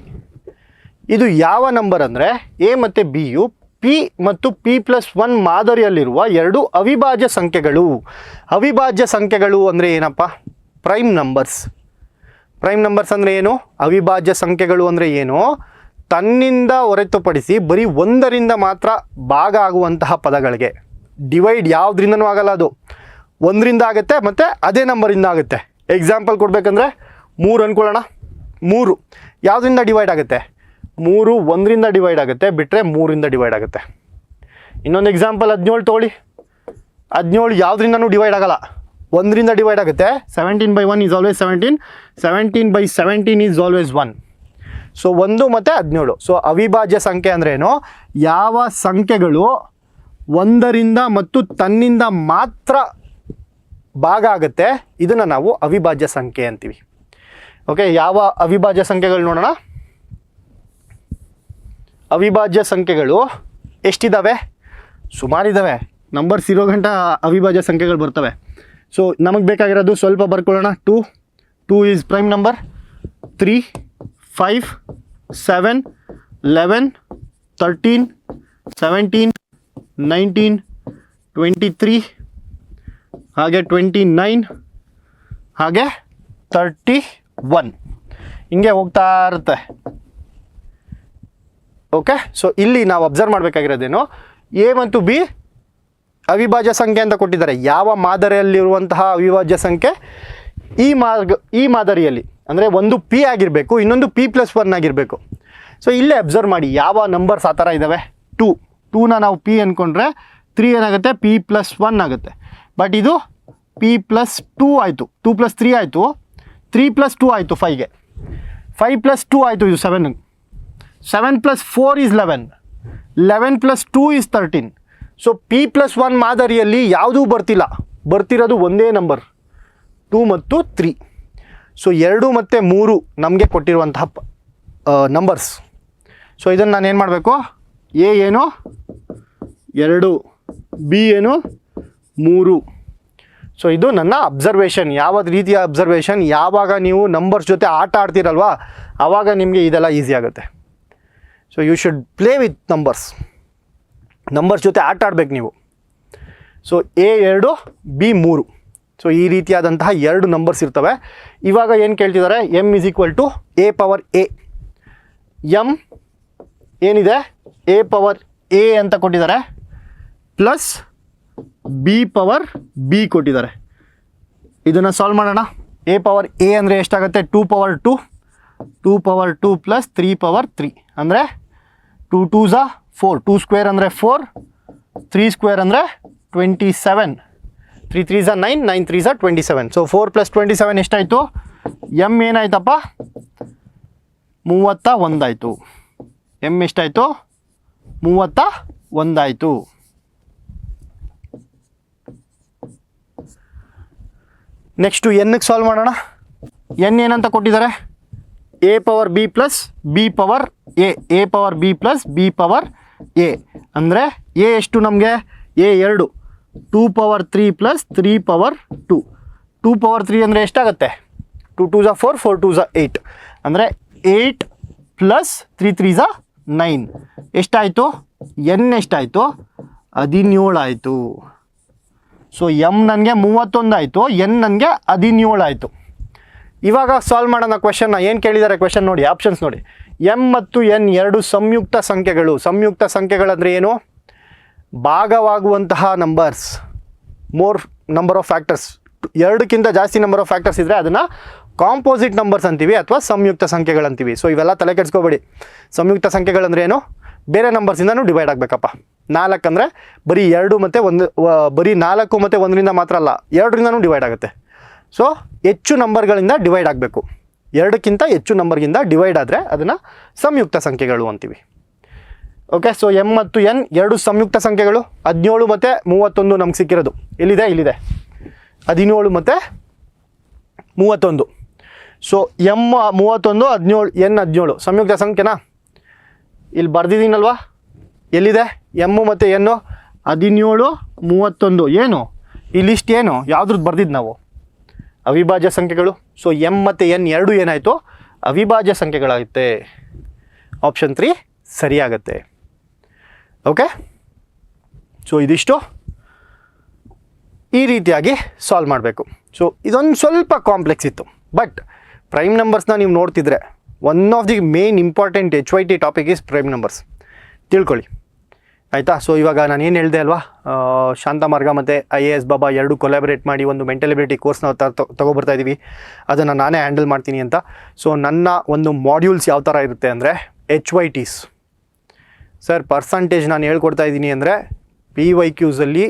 ಇದು ಯಾವ ನಂಬರ್ ಅಂದರೆ ಎ ಮತ್ತು ಬಿಯು ಪಿ ಮತ್ತು P+1 ಮಾದರಿಯಲ್ಲಿರುವ ಎರಡು ಅವಿಭಾಜ್ಯ ಸಂಖ್ಯೆಗಳು. ಅವಿಭಾಜ್ಯ ಸಂಖ್ಯೆಗಳು ಅಂದರೆ ಏನಪ್ಪ? Prime numbers. ಪ್ರೈಮ್ ನಂಬರ್ಸ್ ಅಂದರೆ ಏನು? ಅವಿಭಾಜ್ಯ ಸಂಖ್ಯೆಗಳು ಅಂದರೆ ಏನು? ತನ್ನಿಂದ ಹೊರತುಪಡಿಸಿ ಬರೀ ಒಂದರಿಂದ ಮಾತ್ರ ಭಾಗ ಆಗುವಂತಹ ಪದಗಳಿಗೆ. ಡಿವೈಡ್ ಯಾವುದರಿಂದನೂ ಆಗಲ್ಲ, ಅದು ಒಂದರಿಂದ ಆಗುತ್ತೆ ಮತ್ತು ಅದೇ ನಂಬರಿಂದ ಆಗುತ್ತೆ. ಎಕ್ಸಾಂಪಲ್ ಕೊಡಬೇಕಂದ್ರೆ 3 ಅಂದ್ಕೊಳ್ಳೋಣ. 3 ಯಾವುದರಿಂದ ಡಿವೈಡ್ ಆಗುತ್ತೆ? 3 1ರಿಂದ ಡಿವೈಡ್ ಆಗುತ್ತೆ, ಬಿಟ್ಟರೆ 3ರಿಂದ ಡಿವೈಡ್ ಆಗುತ್ತೆ. ಇನ್ನೊಂದು ಎಕ್ಸಾಂಪಲ್ 17 ತೊಗೊಳ್ಳಿ. 17 ಯಾವುದರಿಂದನೂ ಡಿವೈಡ್ ಆಗಲ್ಲ, 1ರಿಂದ ಡಿವೈಡ್ ಆಗುತ್ತೆ. 17/1 is always 17, 17/17 is always 1. So 1 ಮತ್ತು 17. ಸೊ ಅವಿಭಾಜ್ಯ ಸಂಖ್ಯೆ ಅಂದ್ರೇನು? ಯಾವ ಸಂಖ್ಯೆಗಳು ಒಂದರಿಂದ ಮತ್ತು ತನ್ನಿಂದ ಮಾತ್ರ ಭಾಗ ಆಗುತ್ತೆ, ಇದನ್ನು ನಾವು ಅವಿಭಾಜ್ಯ ಸಂಖ್ಯೆ ಅಂತೀವಿ. ಓಕೆ, ಯಾವ ಅವಿಭಾಜ್ಯ ಸಂಖ್ಯೆಗಳು ನೋಡೋಣ. ಅವಿಭಾಜ್ಯ ಸಂಖ್ಯೆಗಳು ಎಷ್ಟಿದ್ದಾವೆ? ಸುಮಾರಿದ್ದಾವೆ. ನಂಬರ್ಸ್ ಇರೋ ಗಂಟ ಅವಿಭಾಜ್ಯ ಸಂಖ್ಯೆಗಳು ಬರ್ತವೆ. ಸೊ ನಮಗೆ ಬೇಕಾಗಿರೋದು ಸ್ವಲ್ಪ ಬರ್ಕೊಳ್ಳೋಣ. 2 ಈಸ್ ಪ್ರೈಮ್ ನಂಬರ್. 3, 5, 7, 11, 13, 17, 19, 23, ಹಾಗೆ 29, ಹಾಗೆ 31. ಹಿಂಗೆ ಹೋಗ್ತಾ ಇರುತ್ತೆ. ಓಕೆ, ಸೊ ಇಲ್ಲಿ ನಾವು ಅಬ್ಸರ್ವ್ ಮಾಡಬೇಕಾಗಿರೋದೇನು? ಎ ಮತ್ತು ಬಿ ಅವಿಭಾಜ್ಯ ಸಂಖ್ಯೆ ಅಂತ ಕೊಟ್ಟಿದ್ದಾರೆ. ಯಾವ ಮಾದರಿಯಲ್ಲಿರುವಂತಹ ಅವಿಭಾಜ್ಯ ಸಂಖ್ಯೆ? ಈ ಮಾದರಿಯಲ್ಲಿ ಅಂದರೆ ಒಂದು ಪಿ ಆಗಿರಬೇಕು, ಇನ್ನೊಂದು P+1 ಆಗಿರಬೇಕು. ಸೊ ಇಲ್ಲೇ ಅಬ್ಸರ್ವ್ ಮಾಡಿ ಯಾವ ನಂಬರ್ಸ್ ಆ ಥರ ಇದ್ದಾವೆ. 2ನ ನಾವು ಪಿ ಅಂದ್ಕೊಂಡ್ರೆ 3 ಏನಾಗುತ್ತೆ? P+1 ಆಗುತ್ತೆ. ಬಟ್ ಇದು P+2 ಆಯಿತು, 2+3 ಆಯಿತು, 3+2 ಆಯಿತು 5ಗೆ, 5+2 ಆಯಿತು ಇದು 7, 7+4 ಈಸ್ 11, 11+2 ಈಸ್ 13. ಸೊ P+1 ಮಾದರಿಯಲ್ಲಿ ಯಾವುದೂ ಬರ್ತಿರೋದು ಒಂದೇ ನಂಬರ್, 2 ಮತ್ತು 3. ಸೊ 2 ಮತ್ತು 3 ನಮಗೆ ಕೊಟ್ಟಿರುವಂತಹ ನಂಬರ್ಸ್. ಸೊ ಇದನ್ನು ನಾನು ಏನು ಮಾಡಬೇಕು? ಎ ಏನು? 2, ಬಿ ಏನು? 3. ಸೊ ಇದು ನನ್ನ ಅಬ್ಸರ್ವೇಷನ್. ಯಾವ ರೀತಿಯ ಅಬ್ಸರ್ವೇಷನ್? ಯಾವಾಗ ನೀವು ನಂಬರ್ಸ್ ಜೊತೆ ಆಟ ಆಡ್ತೀರಲ್ವಾ, ಆವಾಗ ನಿಮಗೆ ಇದೆಲ್ಲ ಈಸಿ ಆಗುತ್ತೆ. So you should play with numbers ಜೊತೆ ಆಟ ಆಡ್ಬೇಕು ನೀವು. So A2, B3. ಸೊ ಈ ರೀತಿಯಾದಂತಹ 2 ನಂಬರ್ಸ್ ಇರ್ತವೆ. ಇವಾಗ ಏನು ಕೇಳ್ತಿದ್ದಾರೆ? m = A/A. ಎಮ್ ಏನಿದೆ? A/A ಅಂತ ಕೊಟ್ಟಿದ್ದಾರೆ, ಪ್ಲಸ್ B/B ಕೊಟ್ಟಿದ್ದಾರೆ. ಇದನ್ನು ಸಾಲ್ವ್ ಮಾಡೋಣ. A/A ಅಂದರೆ ಎಷ್ಟಾಗುತ್ತೆ? 2/2, 2/2 ಪ್ಲಸ್ 3/3 ಅಂದರೆ 2 2s 4, 2 ಸ್ಕ್ವೇರ್ ಅಂದರೆ 4, 3 ಸ್ಕ್ವೇರ್ ಅಂದರೆ 27, 3 3s 9, 9 3s 27. ಸೊ 4 + 27 ಎಷ್ಟಾಯಿತು? ಎಮ್ ಏನಾಯ್ತಪ್ಪ? 31 ಆಯಿತು. ಎಮ್ ಎಷ್ಟಾಯಿತು? 31 ಆಯಿತು. ನೆಕ್ಸ್ಟು ಎನ್ಗೆ ಸಾಲ್ವ್ ಮಾಡೋಣ. ಎನ್ ಏನಂತ ಕೊಟ್ಟಿದ್ದಾರೆ? A/B plus B/A, A/B plus B/A ಅಂದರೆ ಎ ಎಷ್ಟು ನಮಗೆ? A2, 2/3 plus 3/2. 2/3 ಅಂದರೆ ಎಷ್ಟಾಗುತ್ತೆ? 2 2s 4, 4 2s 8 ಅಂದರೆ 8 ಪ್ಲಸ್ 3 3s 9. ಎಷ್ಟಾಯಿತು? ಎನ್ ಎಷ್ಟಾಯಿತು? 17 ಆಯಿತು. ಸೊ ಎಮ್ ನನಗೆ 31 ಆಯಿತು, ಎನ್ ನನಗೆ 17 ಆಯಿತು. ಇವಾಗ ಸಾಲ್ವ್ ಮಾಡೋಣ ಕ್ವೆಶನ್ನ. ಏನು ಕೇಳಿದ್ದಾರೆ ಕ್ವೆಶನ್ ನೋಡಿ, ಆಪ್ಷನ್ಸ್ ನೋಡಿ. ಎಮ್ ಮತ್ತು ಎನ್ 2 ಸಂಯುಕ್ತ ಸಂಖ್ಯೆಗಳು. ಸಂಯುಕ್ತ ಸಂಖ್ಯೆಗಳಂದರೆ ಏನು? ಭಾಗವಾಗುವಂತಹ numbers. More number of factors, 2ಕ್ಕಿಂತ ಜಾಸ್ತಿ ನಂಬರ್ ಆಫ್ ಫ್ಯಾಕ್ಟರ್ಸ್ ಇದ್ದರೆ ಅದನ್ನು ಕಾಂಪೋಸಿಟ್ ನಂಬರ್ಸ್ ಅಂತೀವಿ ಅಥವಾ ಸಂಯುಕ್ತ ಸಂಖ್ಯೆಗಳಂತೀವಿ. ಸೊ ಇವೆಲ್ಲ ತಲೆ ಕೆಡಿಸ್ಕೋಬೇಡಿ. ಸಂಯುಕ್ತ ಸಂಖ್ಯೆಗಳಂದ್ರೆ ಏನು? ಬೇರೆ ನಂಬರ್ಸಿಂದನೂ ಡಿವೈಡ್ ಆಗಬೇಕಪ್ಪ. 4 ಅಂದರೆ ಬರೀ 2 ಮತ್ತು 1, ಬರೀ 4 ಮತ್ತು 1ರಿಂದ ಮಾತ್ರ ಅಲ್ಲ, 2ರಿಂದನೂ ಡಿವೈಡ್ ಆಗುತ್ತೆ. ಸೊ ಹೆಚ್ಚು ನಂಬರ್ಗಳಿಂದ ಡಿವೈಡ್ ಆಗಬೇಕು. 2ಕ್ಕಿಂತ ಹೆಚ್ಚು ನಂಬರ್ಗಿಂತ ಡಿವೈಡ್ ಆದರೆ ಅದನ್ನು ಸಂಯುಕ್ತ ಸಂಖ್ಯೆಗಳು ಅಂತೀವಿ. ಓಕೆ, ಸೊ ಎಮ್ ಮತ್ತು ಎನ್ 2 ಸಂಯುಕ್ತ ಸಂಖ್ಯೆಗಳು. 17 ಮತ್ತು 31 ನಮ್ಗೆ ಸಿಕ್ಕಿರೋದು ಎಲ್ಲಿದೆ? ಇಲ್ಲಿದೆ, 17 ಮತ್ತು 31. ಸೊ ಎಮ್ 31, 17, ಎನ್ 17 ಸಂಯುಕ್ತ ಸಂಖ್ಯೆನಾ? ಇಲ್ಲಿ ಬರ್ದಿದ್ದೀನಲ್ವಾ, ಎಲ್ಲಿದೆ? ಎಮ್ಮು ಮತ್ತು ಎನ್ನು 17, 31. ಏನು ಈ ಲಿಸ್ಟ್? ಏನು ಯಾವುದ್ರದ್ದು ಬರ್ದಿದ್ದು ನಾವು? ಅವಿಭಾಜ್ಯ ಸಂಖ್ಯೆಗಳು. ಸೊ ಎಮ್ ಮತ್ತು ಎನ್ 2 ಏನಾಯಿತು? ಅವಿಭಾಜ್ಯ ಸಂಖ್ಯೆಗಳಾಗುತ್ತೆ. ಆಪ್ಷನ್ 3 ಸರಿಯಾಗತ್ತೆ. ಓಕೆ, ಸೊ ಇದಿಷ್ಟು ಈ ರೀತಿಯಾಗಿ ಸಾಲ್ವ್ ಮಾಡಬೇಕು. ಸೊ ಇದೊಂದು ಸ್ವಲ್ಪ ಕಾಂಪ್ಲೆಕ್ಸ್ ಇತ್ತು, ಬಟ್ ಪ್ರೈಮ್ ನಂಬರ್ಸ್ನ ನೀವು ನೋಡ್ತಿದ್ರೆ one of the main important HYT topic is prime numbers, ತಿಳ್ಕೊಳ್ಳಿ ಆಯಿತಾ. ಸೊ ಇವಾಗ ನಾನು ಏನು ಹೇಳಿದೆ ಅಲ್ವಾ, ಶಾಂತಮಾರ್ಗ ಮತ್ತು IAS ಬಾಬಾ ಎರಡು ಕೊಲಾಬ್ರೇಟ್ ಮಾಡಿ ಒಂದು ಮೆಂಟಲ್ ಎಬಿಲಿಟಿ ಕೋರ್ಸ್ನ ತೊಗೊಬರ್ತಾ ಇದ್ದೀವಿ, ಅದನ್ನು ನಾನೇ ಹ್ಯಾಂಡಲ್ ಮಾಡ್ತೀನಿ ಅಂತ. ಸೊ ನನ್ನ ಒಂದು ಮಾಡ್ಯೂಲ್ಸ್ ಯಾವ ಥರ ಇರುತ್ತೆ ಅಂದರೆ HYTs ಸರ್, ಪರ್ಸಂಟೇಜ್ ನಾನು ಹೇಳ್ಕೊಡ್ತಾ ಇದ್ದೀನಿ ಅಂದರೆ PYQಸಲ್ಲಿ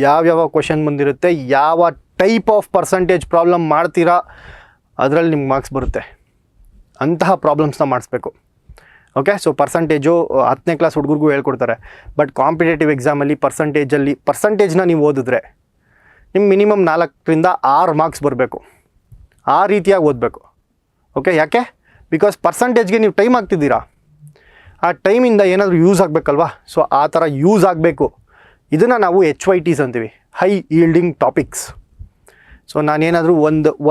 ಯಾವ್ಯಾವ ಕ್ವಶನ್ ಬಂದಿರುತ್ತೆ, ಯಾವ ಟೈಪ್ ಆಫ್ ಪರ್ಸಂಟೇಜ್ ಪ್ರಾಬ್ಲಮ್ ಮಾಡ್ತೀರಾ ಅದರಲ್ಲಿ ನಿಮ್ಗೆ ಮಾರ್ಕ್ಸ್ ಬರುತ್ತೆ, ಅಂತಹ ಪ್ರಾಬ್ಲಮ್ಸ್ನ ಮಾಡಿಸ್ಬೇಕು. ಓಕೆ, ಸೊ ಪರ್ಸಂಟೇಜು 10ನೇ ಕ್ಲಾಸ್ ಹುಡುಗರಿಗೂ ಹೇಳ್ಕೊಡ್ತಾರೆ, ಬಟ್ ಕಾಂಪಿಟೇಟಿವ್ ಎಕ್ಸಾಮಲ್ಲಿ ಪರ್ಸಂಟೇಜ್ನ ನೀವು ಓದಿದ್ರೆ ನಿಮ್ಗೆ ಮಿನಿಮಮ್ 4ರಿಂದ 6 ಮಾರ್ಕ್ಸ್ ಬರಬೇಕು, ಆ ರೀತಿಯಾಗಿ ಓದಬೇಕು. ಓಕೆ, ಯಾಕೆ? ಬಿಕಾಸ್ ಪರ್ಸಂಟೇಜ್ಗೆ ನೀವು ಟೈಮ್ ಹಾಕ್ತಿದ್ದೀರಾ, ಆ ಟೈಮಿಂದ ಏನಾದರೂ ಯೂಸ್ ಆಗಬೇಕಲ್ವಾ. ಸೊ ಆ ಥರ ಯೂಸ್ ಆಗಬೇಕು, ಇದನ್ನು ನಾವು HYTs ಅಂತೀವಿ, ಹೈ ಈಲ್ಡಿಂಗ್ ಟಾಪಿಕ್ಸ್. ಸೊ ನಾನೇನಾದರೂ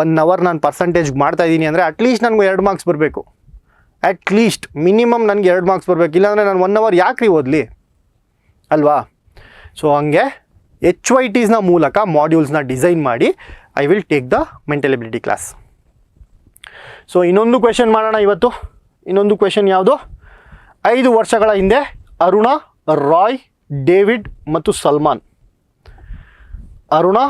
ಒನ್ ಅವರ್ ನಾನು ಪರ್ಸಂಟೇಜ್ಗೆ ಮಾಡ್ತಾಯಿದ್ದೀನಿ ಅಂದರೆ ಅಟ್ಲೀಸ್ಟ್ ನನಗೆ 2 ಮಾರ್ಕ್ಸ್ ಬರಬೇಕು, ಅಟ್ಲೀಸ್ಟ್ ಮಿನಿಮಮ್ ನನಗೆ 2 ಮಾರ್ಕ್ಸ್ ಬರಬೇಕು, ಇಲ್ಲಾಂದರೆ ನಾನು 1 ಅವರ್ ಯಾಕ್ರಿ ಓದಲಿ ಅಲ್ವಾ. ಸೊ ಹಂಗೆ HYTsನ ಮೂಲಕ ಮಾಡ್ಯೂಲ್ಸ್ನ ಡಿಸೈನ್ ಮಾಡಿ I will take the mental ability class. So ಇನ್ನೊಂದು ಕ್ವೆಶನ್ ಮಾಡೋಣ ಇವತ್ತು. ಇನ್ನೊಂದು ಕ್ವೆಶನ್ ಯಾವುದು? 5 ವರ್ಷಗಳ ಹಿಂದೆ ಅರುಣಾ, ರಾಯ್, ಡೇವಿಡ್ ಮತ್ತು ಸಲ್ಮಾನ್. ಅರುಣಾ,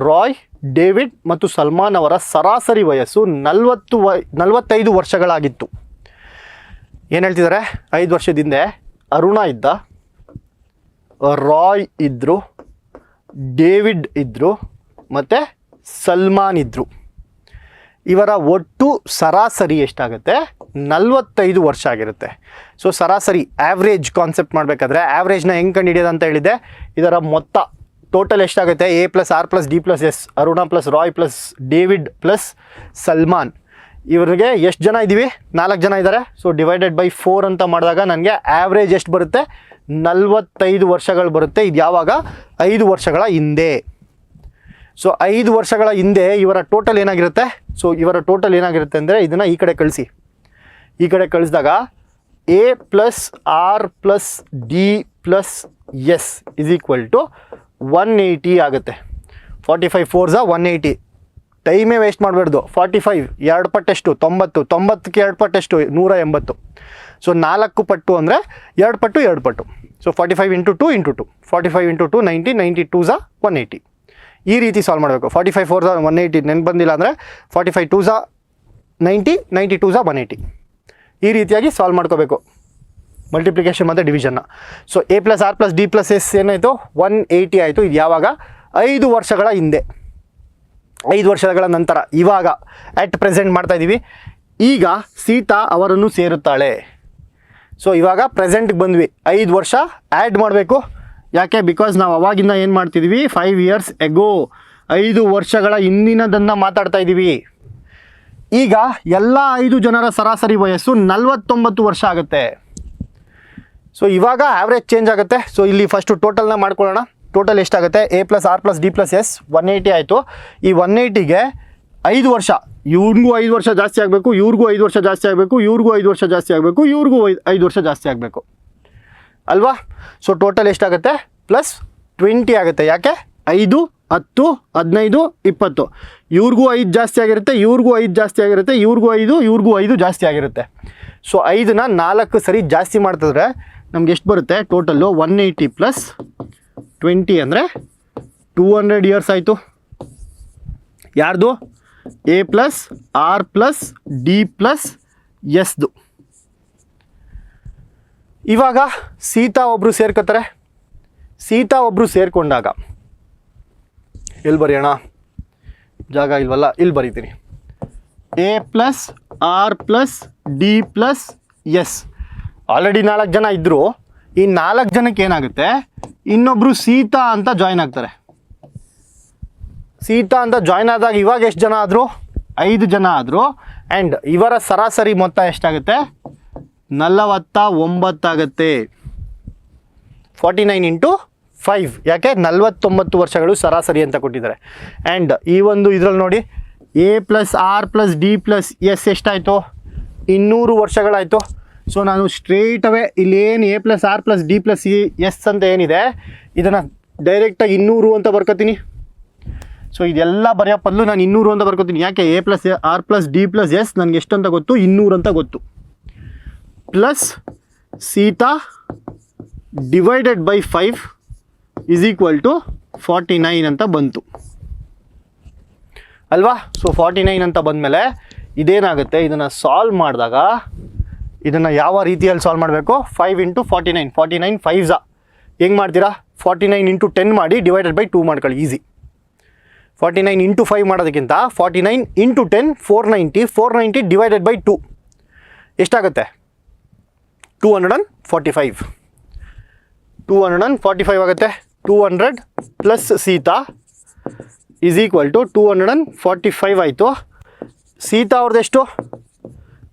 ರಾಯ್, ಡೇವಿಡ್ ಮತ್ತು ಸಲ್ಮಾನ್ ಅವರ ಸರಾಸರಿ ವಯಸ್ಸು 45 ವರ್ಷಗಳಾಗಿತ್ತು. ಏನು ಹೇಳ್ತಿದ್ದಾರೆ? 5 ವರ್ಷದ ಹಿಂದೆ ಅರುಣಾ ಇದ್ದ, ರಾಯ್ ಇದ್ದರು, ಡೇವಿಡ್ ಇದ್ದರು ಮತ್ತು ಸಲ್ಮಾನ್ ಇದ್ದರು. ಇವರ ಒಟ್ಟು ಸರಾಸರಿ ಎಷ್ಟಾಗುತ್ತೆ? 45 ವರ್ಷ ಆಗಿರುತ್ತೆ. ಸೊ ಸರಾಸರಿ ಆ್ಯಾವ್ರೇಜ್ ಕಾನ್ಸೆಪ್ಟ್ ಮಾಡಬೇಕಾದ್ರೆ ಆ್ಯಾವ್ರೇಜ್ನ ಹೆಂಗೆ ಕಂಡುಹಿಡಿಯೋದು ಅಂತ ಹೇಳಿದೆ, ಇದರ ಮೊತ್ತ ಟೋಟಲ್ ಎಷ್ಟಾಗುತ್ತೆ? A+R+D+S, Aruna plus Roy plus David plus Salman. ಇವರಿಗೆ ಎಷ್ಟು ಜನ ಇದ್ದೀವಿ? 4 ಜನ ಇದ್ದಾರೆ. ಸೊ ಡಿವೈಡೆಡ್ ಬೈ 4 ಅಂತ ಮಾಡಿದಾಗ ನನಗೆ ಆ್ಯಾವ್ರೇಜ್ ಎಷ್ಟು ಬರುತ್ತೆ? 45 ವರ್ಷಗಳು ಬರುತ್ತೆ. ಇದು ಯಾವಾಗ? 5 ವರ್ಷಗಳ ಹಿಂದೆ. ಸೊ 5 ವರ್ಷಗಳ ಹಿಂದೆ ಇವರ ಟೋಟಲ್ ಏನಾಗಿರುತ್ತೆ? ಸೊ ಇವರ ಟೋಟಲ್ ಏನಾಗಿರುತ್ತೆ ಅಂದರೆ ಇದನ್ನು ಈ ಕಡೆ ಕಳಿಸಿ. ಈ ಕಡೆ ಕಳಿಸಿದಾಗ A+R+D+S ಇಸ್ ಈಕ್ವಲ್ ಟು 180 ಆಗುತ್ತೆ. 45 4 180. ಟೈಮೇ ವೇಸ್ಟ್ ಮಾಡಬಾರ್ದು. 45 2 ಪಟ್ಟೆಷ್ಟು? 90. 90ಕ್ಕೆ 2 ಪಟ್ಟೆಷ್ಟು? 180. ಸೊ 4 ಪಟ್ಟು ಅಂದರೆ 2 ಪಟ್ಟು 2 ಪಟ್ಟು. ಸೊ 45 × 2 × 2. 45 × 2 90. 90 2 180. ಈ ರೀತಿ ಸಾಲ್ವ್ ಮಾಡಬೇಕು. 45 4 180 ನೆನ್ಪು ಬಂದಿಲ್ಲ ಅಂದರೆ 45 2 90. 90 2 180. ಈ ರೀತಿಯಾಗಿ ಸಾಲ್ವ್ ಮಾಡ್ಕೋಬೇಕು ಮಲ್ಟಿಪ್ಲಿಕೇಶನ್ ಮತ್ತು ಡಿವಿಷನ್ನ. ಸೊ A+R+D+S ಏನಾಯಿತು? 180 ಆಯಿತು. ಇದು ಯಾವಾಗ? 5 ವರ್ಷಗಳ ಹಿಂದೆ, 5 ವರ್ಷಗಳ ನಂತರ. ಇವಾಗ ಅಟ್ ಪ್ರೆಸೆಂಟ್ ಮಾಡ್ತಾಯಿದ್ದೀವಿ. ಈಗ ಸೀತಾ ಅವರನ್ನು ಸೇರುತ್ತಾಳೆ. ಸೊ ಇವಾಗ ಪ್ರೆಸೆಂಟ್ಗೆ ಬಂದ್ವಿ. 5 ವರ್ಷ ಆ್ಯಡ್ ಮಾಡಬೇಕು. ಯಾಕೆ? ಬಿಕಾಸ್ ನಾವು ಅವಾಗಿಂದ ಏನು ಮಾಡ್ತಿದ್ವಿ? 5 years ಎಗೋ, 5 ವರ್ಷಗಳ ಹಿಂದಿನದನ್ನು ಮಾತಾಡ್ತಾ ಇದ್ದೀವಿ. ಈಗ ಎಲ್ಲ 5 ಜನರ ಸರಾಸರಿ ವಯಸ್ಸು 49 ವರ್ಷ ಆಗುತ್ತೆ. ಸೊ ಇವಾಗ ಆ್ಯಾವ್ರೇಜ್ ಚೇಂಜ್ ಆಗುತ್ತೆ. ಸೊ ಇಲ್ಲಿ ಫಸ್ಟು ಟೋಟಲ್ನ ಮಾಡ್ಕೊಳ್ಳೋಣ. ಟೋಟಲ್ ಎಷ್ಟಾಗುತ್ತೆ? A+R+D+S 180 ಆಯಿತು. ಈ 180ಗೆ 5 ವರ್ಷ, ಇವ್ರಿಗೂ 5 ವರ್ಷ ಜಾಸ್ತಿ ಆಗಬೇಕು, ಇವ್ರಿಗೂ 5 ವರ್ಷ ಜಾಸ್ತಿ ಆಗಬೇಕು, ಇವ್ರಿಗೂ 5 ವರ್ಷ ಜಾಸ್ತಿ ಆಗಬೇಕು, ಇವ್ರಿಗೂ 5 ವರ್ಷ ಜಾಸ್ತಿ ಆಗಬೇಕು ಅಲ್ವಾ. ಸೊ ಟೋಟಲ್ ಎಷ್ಟಾಗುತ್ತೆ? +20 ಆಗುತ್ತೆ. ಯಾಕೆ? 5 10 15 20. ಇವ್ರಿಗೂ 5 ಜಾಸ್ತಿ ಆಗಿರುತ್ತೆ, ಇವ್ರಿಗೂ 5 ಜಾಸ್ತಿ ಆಗಿರುತ್ತೆ, ಇವ್ರಿಗೂ 5, ಇವ್ರಿಗೂ 5 ಜಾಸ್ತಿ ಆಗಿರುತ್ತೆ. ಸೊ 5ನ 4 ಸರಿ ಜಾಸ್ತಿ ಮಾಡ್ತಿದ್ರೆ ನಮ್ಗೆ ಎಷ್ಟು ಬರುತ್ತೆ? ಟೋಟಲ್ಲು 180 + 20 ಅಂದರೆ 200 ಇಯರ್ಸ್ ಆಯಿತು. ಯಾರ್ದು? A+R+D+Sದು. ಇವಾಗ ಸೀತಾ ಒಬ್ಬರು ಸೇರ್ಕೋತಾರೆ. ಸೀತಾ ಒಬ್ಬರು ಸೇರಿಕೊಂಡಾಗ ಎಲ್ಲಿ ಬರೆಯೋಣ? ಜಾಗ ಇಲ್ವಲ್ಲ, ಇಲ್ಲಿ ಬರೀತೀನಿ. A+R+D+S. ಆಲ್ರೆಡಿ 4 ಜನ ಇದ್ದರು. ಈ 4 ಜನಕ್ಕೆ ಏನಾಗುತ್ತೆ? ಇನ್ನೊಬ್ಬರು ಸೀತಾ ಅಂತ ಜಾಯ್ನ್ ಆಗ್ತಾರೆ. ಸೀತಾ ಅಂತ ಜಾಯ್ನ್ ಆದಾಗ ಇವಾಗ ಎಷ್ಟು ಜನ ಆದರು? 5 ಜನ ಆದರು. ಆ್ಯಂಡ್ ಇವರ ಸರಾಸರಿ ಮೊತ್ತ ಎಷ್ಟಾಗುತ್ತೆ? 49 ಆಗುತ್ತೆ. 49 × 5. ಯಾಕೆ? 49 ವರ್ಷಗಳು ಸರಾಸರಿ ಅಂತ ಕೊಟ್ಟಿದ್ದಾರೆ. ಆ್ಯಂಡ್ ಈ ಒಂದು ಇದರಲ್ಲಿ ನೋಡಿ, A+R+D+S ಎಷ್ಟಾಯಿತು? 200 ವರ್ಷಗಳಾಯಿತು. ಸೊ ನಾನು ಸ್ಟ್ರೇಟ್ ಅವೇ ಇಲ್ಲೇನು A plus R plus D plus C S ಅಂತ ಏನಿದೆ ಇದನ್ನು ಡೈರೆಕ್ಟಾಗಿ 200 ಅಂತ ಬರ್ಕೋತೀನಿ. ಸೊ ಇದೆಲ್ಲ ಬರೆಯೋ ಬದಲು ನಾನು 200 ಅಂತ ಬರ್ಕೋತೀನಿ. ಯಾಕೆ A plus R plus D plus S ನನಗೆ ಎಷ್ಟು ಅಂತ ಗೊತ್ತು, 200 ಅಂತ ಗೊತ್ತು. Plus Sita divided by 5 is equal to 49 ಅಂತ ಬಂತು ಅಲ್ವಾ. ಸೊ 49 ಅಂತ ಬಂದಮೇಲೆ ಇದೇನಾಗುತ್ತೆ, ಇದನ್ನು ಸಾಲ್ವ್ ಮಾಡಿದಾಗ ಇದನ್ನು ಯಾವ ರೀತಿಯಲ್ಲಿ ಸಾಲ್ವ್ ಮಾಡಬೇಕು, 5 ಇಂಟು 49, 49 5 ಹೆಂಗೆ ಮಾಡ್ತೀರಾ, 49 ಇಂಟು 10 ಮಾಡಿ ಡಿವೈಡೆಡ್ ಬೈ 2 ಮಾಡ್ಕೊಳ್ಳಿ, ಈಸಿ. 49 ಇಂಟು 5 ಮಾಡೋದಕ್ಕಿಂತ 49 ಇಂಟು 10 490, 490 ಡಿವೈಡೆಡ್ ಬೈ 2 ಎಷ್ಟಾಗುತ್ತೆ, 245. 245 ಆಗುತ್ತೆ. 200 plus Sita is equal to 245 ಆಯಿತು. ಸೀತಾ ಅವ್ರದ್ದೆಷ್ಟು,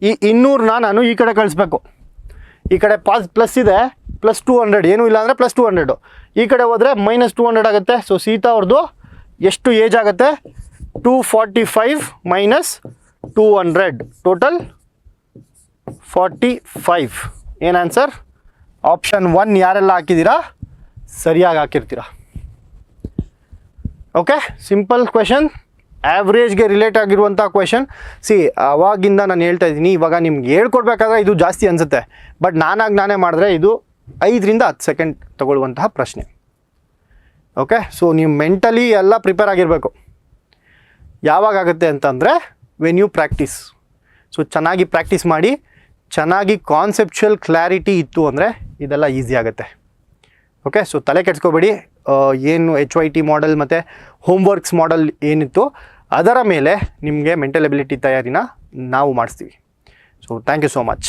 ಈ 200ನ ನಾನು ಈ ಕಡೆ ಕಳಿಸ್ಬೇಕು. ಈ ಕಡೆ ಪ್ಲಸ್ ಇದೆ, ಪ್ಲಸ್ 200 ಏನೂ ಇಲ್ಲ ಅಂದರೆ ಪ್ಲಸ್ 200, ಈ ಕಡೆ ಹೋದರೆ ಮೈನಸ್ 200 ಆಗುತ್ತೆ. ಸೊ ಸೀತಾ ಅವ್ರದ್ದು ಎಷ್ಟು ಏಜ್ ಆಗುತ್ತೆ, 245 ಮೈನಸ್ 200 ಟೋಟಲ್ 45. ಏನು ಆನ್ಸರ್, ಆಪ್ಷನ್ 1 ಯಾರೆಲ್ಲ ಹಾಕಿದ್ದೀರಾ ಸರಿಯಾಗಿ ಹಾಕಿರ್ತೀರಾ. ಓಕೆ, ಸಿಂಪಲ್ ಕ್ವೆಶನ್, ಆ್ಯಾವ್ರೇಜ್ಗೆ ರಿಲೇಟ್ ಆಗಿರುವಂಥ ಕ್ವೆಶನ್. ಅವಾಗಿಂದ ನಾನು ಹೇಳ್ತಾ ಇದ್ದೀನಿ, ಇವಾಗ ನಿಮ್ಗೆ ಹೇಳ್ಕೊಡ್ಬೇಕಾದ್ರೆ ಇದು ಜಾಸ್ತಿ ಅನಿಸುತ್ತೆ, ಬಟ್ ನಾನೇ ಮಾಡಿದ್ರೆ ಇದು 5ರಿಂದ 10 ಸೆಕೆಂಡ್ ತಗೊಳ್ಳುವಂತಹ ಪ್ರಶ್ನೆ. ಓಕೆ, ಸೊ ನೀವು ಮೆಂಟಲಿ ಎಲ್ಲ ಪ್ರಿಪೇರ್ ಆಗಿರಬೇಕು. ಯಾವಾಗ ಆಗುತ್ತೆ ಅಂತಂದರೆ ವೆನ್ ಯು ಪ್ರಾಕ್ಟೀಸ್. ಸೊ ಚೆನ್ನಾಗಿ ಪ್ರಾಕ್ಟೀಸ್ ಮಾಡಿ, ಚೆನ್ನಾಗಿ ಕಾನ್ಸೆಪ್ಚುಯಲ್ ಕ್ಲಾರಿಟಿ ಇತ್ತು ಅಂದರೆ ಇದೆಲ್ಲ ಈಸಿ ಆಗುತ್ತೆ. ಓಕೆ, ಸೊ ತಲೆ ಕೆಡಿಸ್ಕೋಬೇಡಿ. ಏನು HYT ಮಾಡೆಲ್ ಮತ್ತು ಹೋಮ್ವರ್ಕ್ಸ್ ಮಾಡೆಲ್ ಏನಿತ್ತು ಅದರ ಮೇಲೆ ನಿಮಗೆ ಮೆಂಟಲ್ ಎಬಿಲಿಟಿ ತಯಾರಿನ ನಾವು ಮಾಡಿಸ್ತೀವಿ. So thank you so much.